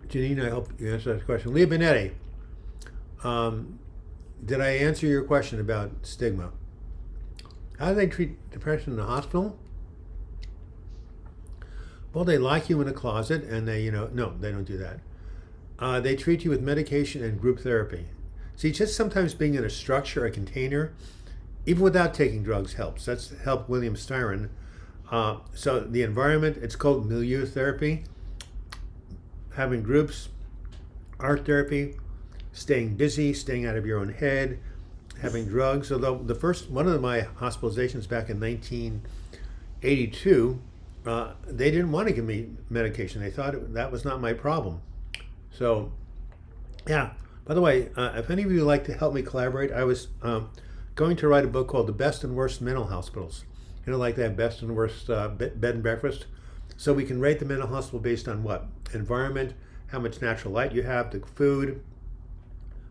Janine, I hope you answered that question. Leah Benetti, did I answer your question about stigma? How do they treat depression in the hospital? Well, they lock you in a closet and they, no, they don't do that. They treat you with medication and group therapy. See, just sometimes being in a structure, a container, even without taking drugs helps. That's helped William Styron. So the environment, it's called milieu therapy. Having groups, art therapy, staying busy, staying out of your own head, having drugs. Although one of my hospitalizations back in 1982, they didn't want to give me medication. They thought that was not my problem. So, yeah. By the way, if any of you would like to help me collaborate, I was going to write a book called The Best and Worst Mental Hospitals. Like that best and worst bed and breakfast. So we can rate the mental hospital based on what? Environment, how much natural light you have, the food,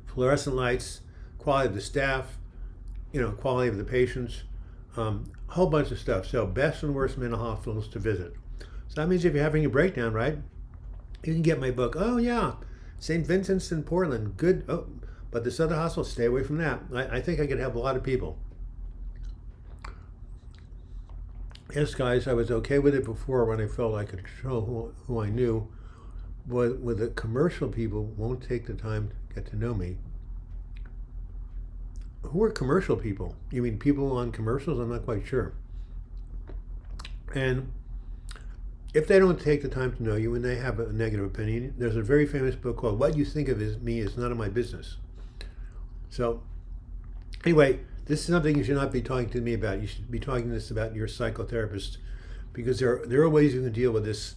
fluorescent lights, quality of the staff, quality of the patients, a whole bunch of stuff. So best and worst mental hospitals to visit. So that means if you're having a breakdown, right, you can get my book. Oh yeah, St. Vincent's in Portland, good. Oh, but this other hospital, stay away from that. I think I could help a lot of people. Yes, guys, I was okay with it before when I felt I could show who I knew. But with the commercial people, won't take the time to get to know me. Who are commercial people? You mean people on commercials? I'm not quite sure. And if they don't take the time to know you and they have a negative opinion, there's a very famous book called What You Think of Me Is None of My Business. So, anyway, this is something you should not be talking to me about. You should be talking this about your psychotherapist, because there are ways you can deal with this,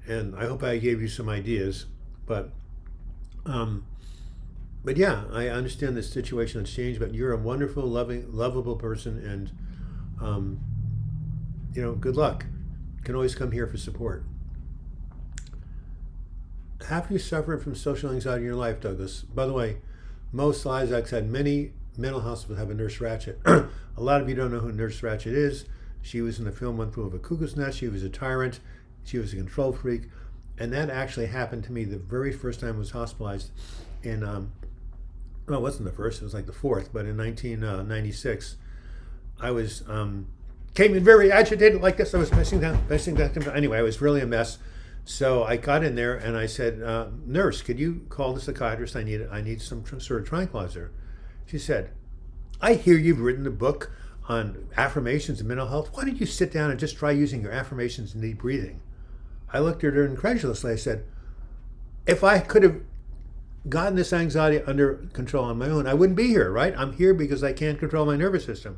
and I hope I gave you some ideas. But yeah, I understand the situation has changed, but you're a wonderful, lovable person, and good luck. You can always come here for support. Have you suffered from social anxiety in your life, Douglas? By the way, Mo Slizak's had many mental hospitals have a Nurse Ratched. A lot of you don't know who Nurse Ratched is. She was in the film One Flew Over the Cuckoo's Nest. She was a tyrant. She was a control freak. And that actually happened to me the very first time I was hospitalized in, well, it wasn't the first, it was like the fourth, but in 1996, I was, came in very agitated like this. I was messing down. Anyway, I was really a mess. So I got in there and I said, nurse, could you call the psychiatrist? I need some sort of tranquilizer. She said, I hear you've written a book on affirmations and mental health. Why don't you sit down and just try using your affirmations and deep breathing? I looked at her incredulously. I said, if I could have gotten this anxiety under control on my own, I wouldn't be here, right? I'm here because I can't control my nervous system.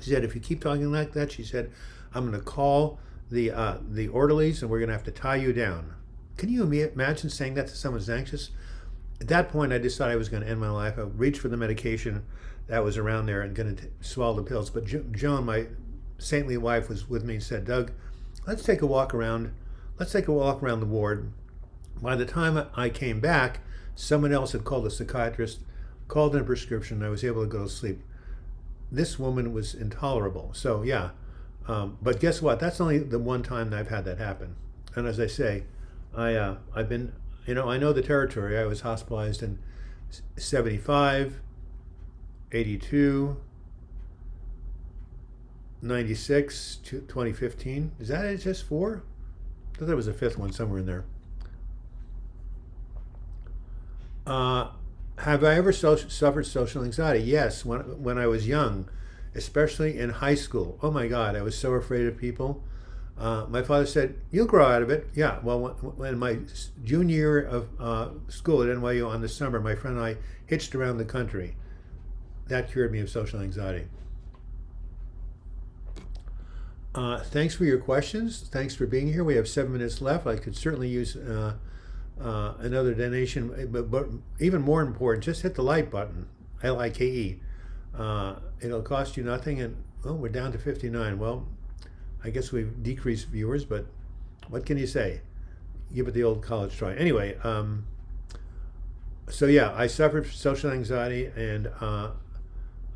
She said, if you keep talking like that, she said, I'm going to call the orderlies and we're going to have to tie you down. Can you imagine saying that to someone who's anxious? At that point, I decided I was going to end my life. I reached for the medication that was around there and going to swallow the pills. But Joan, my saintly wife, was with me and said, Doug, let's take a walk around. Let's take a walk around the ward. By the time I came back, someone else had called a psychiatrist, called in a prescription, and I was able to go to sleep. This woman was intolerable. So yeah, but guess what? That's only the one time that I've had that happen. And as I say, I've been, I know the territory. I was hospitalized in 75, 82, 96, 2015. Is that it? Just four? I thought there was a fifth one somewhere in there. Have I ever suffered social anxiety? Yes, when I was young, especially in high school. Oh my God, I was so afraid of people. My father said, you'll grow out of it. Yeah, well, when my junior year of school at NYU on the summer, my friend and I hitched around the country. That cured me of social anxiety. Thanks for your questions. Thanks for being here. We have 7 minutes left. I could certainly use another donation, but even more important, just hit the like button, LIKE. It'll cost you nothing, and we're down to 59. Well, I guess we've decreased viewers, but what can you say? Give it the old college try. Anyway, so yeah, I suffered social anxiety, and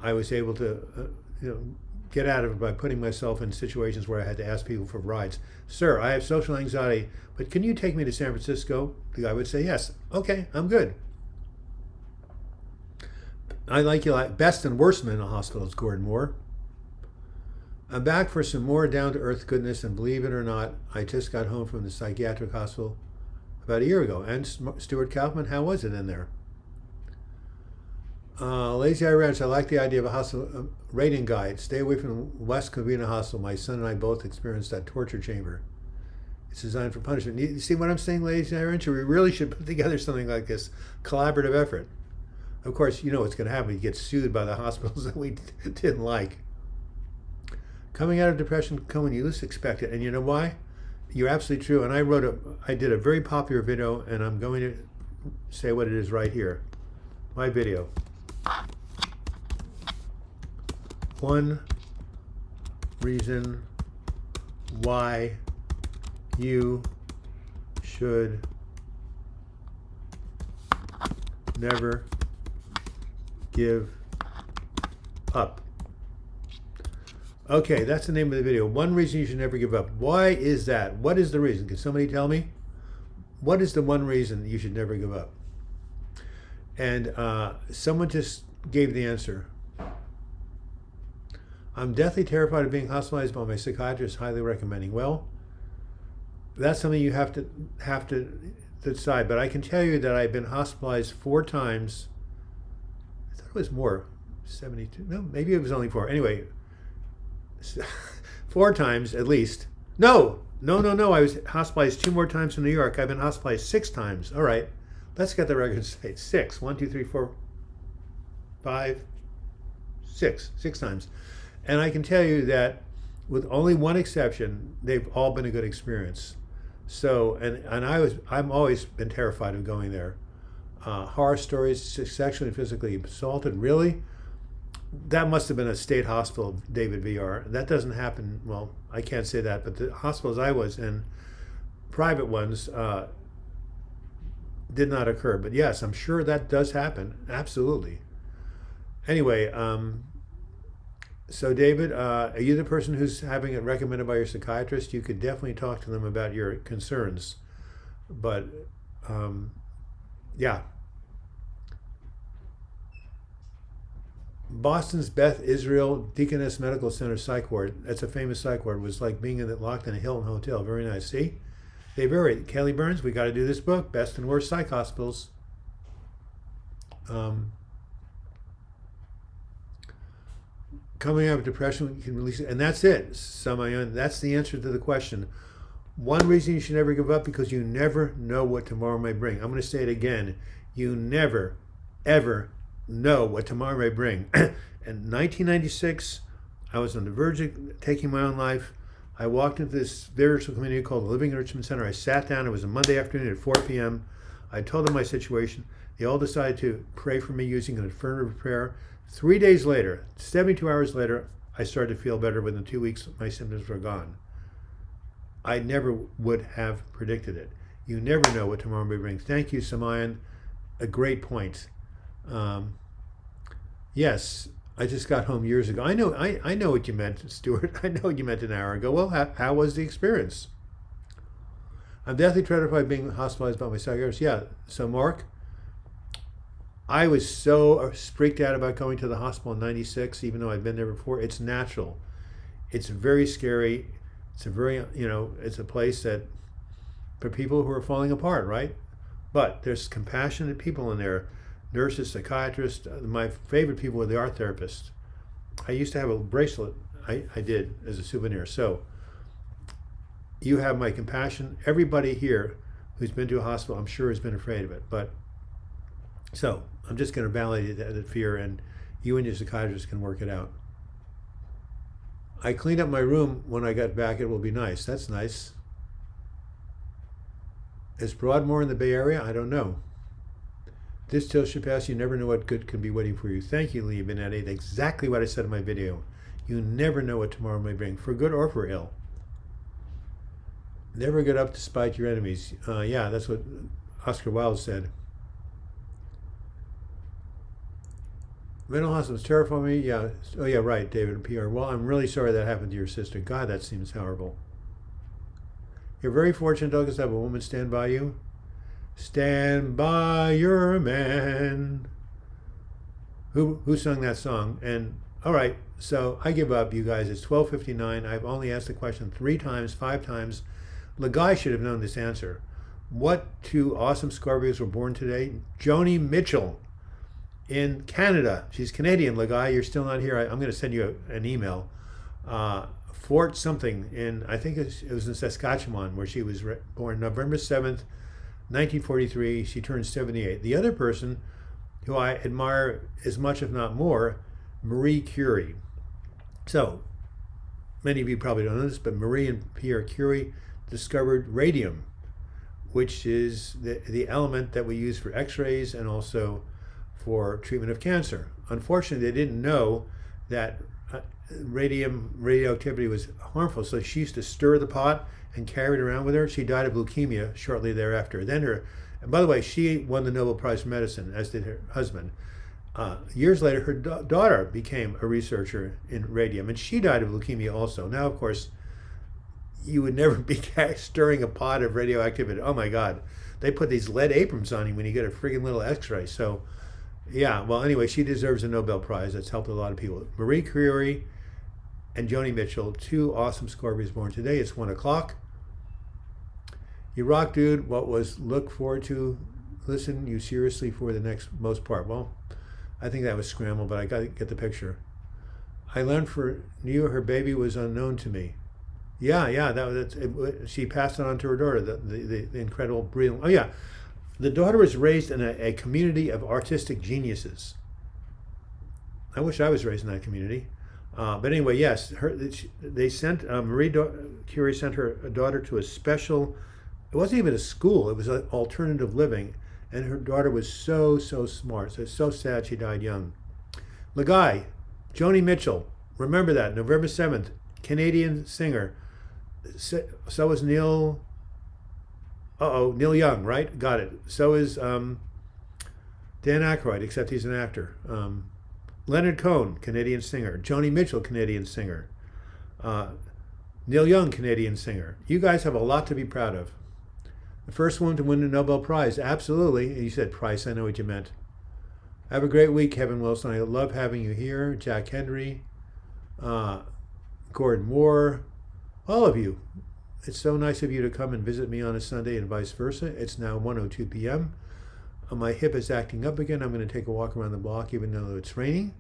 I was able to, get out of it by putting myself in situations where I had to ask people for rides. Sir, I have social anxiety, but can you take me to San Francisco? The guy would say, yes. Okay, I'm good. I like you like best and worst mental hospitals, Gordon Moore. I'm back for some more down-to-earth goodness, and believe it or not, I just got home from the psychiatric hospital about a year ago. And Stuart Kaufman, how was it in there? Lazy Eye Ranch, I like the idea of a hospital rating guide. Stay away from West Covina Hospital. My son and I both experienced that torture chamber. It's designed for punishment. You see what I'm saying, Lazy Eye Ranch? We really should put together something like this collaborative effort. Of course, you know what's going to happen. You get sued by the hospitals that we didn't like. Coming out of depression, when you least expect it. And you know why? You're absolutely true. And I did a very popular video, and I'm going to say what it is right here. My video. One reason why you should never give up. Okay, that's the name of the video. One reason you should never give up. Why is that? What is the reason? Can somebody tell me? What is the one reason you should never give up? And someone just gave the answer. I'm deathly terrified of being hospitalized, by my psychiatrist highly recommending. Well, that's something you have to decide. But I can tell you that I've been hospitalized 4 times. I thought it was more, 72. No, maybe it was only 4. Anyway, 4 times at least. No. I was hospitalized 2 more times in New York. I've been hospitalized 6 times. All right, let's get the record straight. 6. 1, 2, 3, 4, 5, 6. 6 times. And I can tell you that with only one exception, they've all been a good experience. So, and I'm always been terrified of going there. Horror stories, sexually and physically assaulted, really? That must have been a state hospital, David VR. That doesn't happen, well, I can't say that, but the hospitals I was in, private ones, did not occur. But yes, I'm sure that does happen, absolutely. Anyway, so David, are you the person who's having it recommended by your psychiatrist? You could definitely talk to them about your concerns. But yeah. Boston's Beth Israel Deaconess Medical Center psych ward, that's a famous psych ward, was like being locked in a Hilton hotel. Very nice. See? They vary. Kelly Burns, we got to do this book, Best and Worst Psych Hospitals. Coming out of depression, you can release it. And that's it. Samayan, that's the answer to the question. One reason you should never give up, because you never know what tomorrow may bring. I'm going to say it again. You never, ever know what tomorrow may bring. In 1996, I was on the verge of taking my own life. I walked into this spiritual community called the Living Enrichment Center. I sat down. It was a Monday afternoon at 4 p.m. I told them my situation. They all decided to pray for me using an affirmative prayer. 3 days later, 72 hours later, I started to feel better. Within 2 weeks, my symptoms were gone. I never would have predicted it. You never know what tomorrow may bring. Thank you, Samayan. A great point. Yes, I just got home years ago. I know what you meant, Stuart. I know what you meant an hour ago. Well, how was the experience? I'm deathly terrified of being hospitalized by my psychiatrist. Yeah, so Mark, I was so freaked out about going to the hospital in 96, even though I'd been there before. It's natural. It's very scary. It's a very, it's a place that for people who are falling apart, right? But there's compassionate people in there, nurses, psychiatrists. My favorite people were the art therapists. I used to have a bracelet I did as a souvenir. So you have my compassion. Everybody here who's been to a hospital, I'm sure, has been afraid of it. But so I'm just going to validate that fear, and you and your psychiatrist can work it out. I cleaned up my room when I got back. It will be nice. That's nice. Is Broadmoor in the Bay Area? I don't know. This too should pass. You never know what good can be waiting for you. Thank you, Leah Benetti. That's exactly what I said in my video. You never know what tomorrow may bring, for good or for ill. Never get up to spite your enemies. Yeah, that's what Oscar Wilde said. Mental hospitals terrify me. Yeah. Oh, yeah, right, David, PR. Well, I'm really sorry that happened to your sister. God, that seems horrible. You're very fortunate, Douglas, to have a woman stand by you. Stand by your man. Who sung that song? And, all right, so I give up, you guys. It's 12:59. I've only asked the question 3 times, 5 times. The guy should have known this answer. What 2 awesome Scorpios were born today? Joni Mitchell in Canada. She's Canadian, Lagai. You're still not here. I'm going to send you an email. Fort something in, I think it was in Saskatchewan, where she was born November 7th, 1943. She turned 78. The other person who I admire as much, if not more, Marie Curie. So, many of you probably don't know this, but Marie and Pierre Curie discovered radium, which is the element that we use for x-rays and also for treatment of cancer. Unfortunately, they didn't know that radioactivity was harmful, so she used to stir the pot and carry it around with her. She died of leukemia shortly thereafter. And by the way, she won the Nobel Prize for Medicine, as did her husband. Years later, her daughter became a researcher in radium, and she died of leukemia also. Now, of course, you would never be stirring a pot of radioactivity. Oh my God. They put these lead aprons on you when you get a friggin' little x-ray. So, yeah, well, anyway, she deserves a Nobel Prize. That's helped a lot of people. Marie Curie and Joni Mitchell, 2 awesome Scorpios born today. It's 1 o'clock. You rock, dude. What was look forward to? Listen you seriously for the next most part. Well, I think that was scrambled, but I got to get the picture. I learned knew her baby was unknown to me. Yeah, she passed it on to her daughter, the incredible, brilliant. Oh, yeah. The daughter was raised in a community of artistic geniuses. I wish I was raised in that community. But anyway, yes, they sent, Marie Curie sent her daughter to a special, it wasn't even a school, it was an alternative living. And her daughter was so smart. So it's so sad she died young. Lagai, Joni Mitchell, remember that, November 7th, Canadian singer. So was Neil Young, right? Got it. So is Dan Aykroyd, except he's an actor. Leonard Cohen, Canadian singer. Joni Mitchell, Canadian singer. Neil Young, Canadian singer. You guys have a lot to be proud of. The first one to win a Nobel Prize, absolutely. And you said Price, I know what you meant. Have a great week, Kevin Wilson. I love having you here. Jack Henry, Gordon Moore, all of you. It's so nice of you to come and visit me on a Sunday and vice versa. It's now 1:02 p.m. My hip is acting up again. I'm going to take a walk around the block even though it's raining.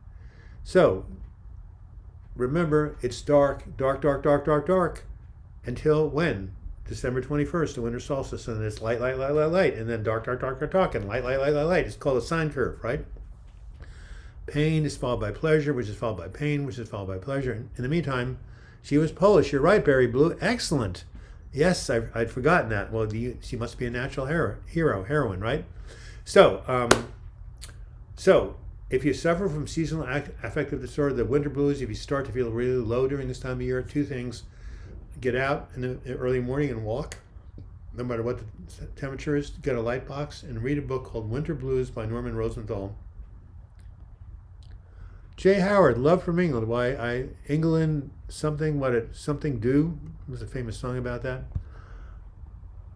So, remember, it's dark. Until when? December 21st, the winter solstice, and it's light, light, light, light, light, and then dark, dark, dark, dark, dark, and light, light, light, light, light. It's called a sine curve, right? Pain is followed by pleasure, which is followed by pain, which is followed by pleasure. In the meantime, she was Polish. You're right, Barry Blue. Excellent. Yes, I'd forgotten that. Well, she must be a natural heroine, right? So, if you suffer from seasonal affective disorder, the winter blues, if you start to feel really low during this time of year, two things. Get out in the early morning and walk, no matter what the temperature is. Get a light box and read a book called Winter Blues by Norman Rosenthal. Jay Howard, Love from England. Why England something, something do? There's a famous song about that.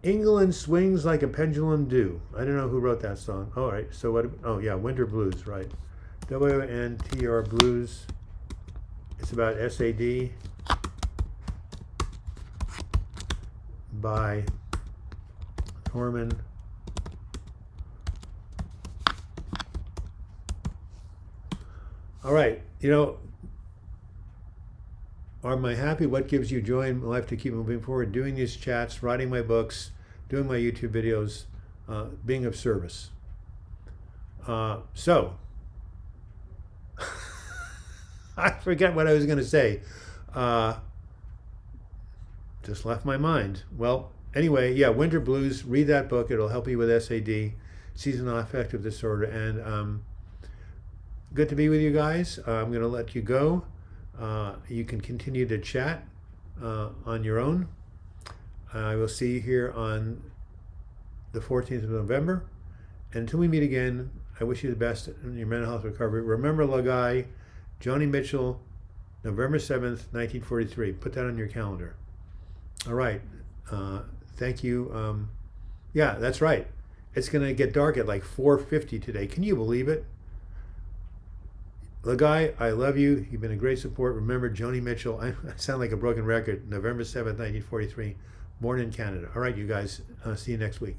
England swings like a pendulum do. I don't know who wrote that song. All right, so what? Oh yeah, Winter Blues, right? WNTR Blues. It's about SAD by Norman All right, am I happy? What gives you joy in life to keep moving forward? Doing these chats, writing my books, doing my YouTube videos, being of service. So, I forget what I was going to say. Just left my mind. Well, anyway, yeah, Winter Blues. Read that book. It'll help you with SAD, seasonal affective disorder, and good to be with you guys. I'm going to let you go. You can continue to chat on your own. I will see you here on the 14th of November. And until we meet again, I wish you the best in your mental health recovery. Remember Lagai, Joni Mitchell, November 7th, 1943. Put that on your calendar. All right. Thank you. Yeah, that's right. It's going to get dark at like 4:50 today. Can you believe it? Lagai, I love you. You've been a great support. Remember Joni Mitchell. I sound like a broken record. November 7th, 1943. Born in Canada. All right, you guys. See you next week.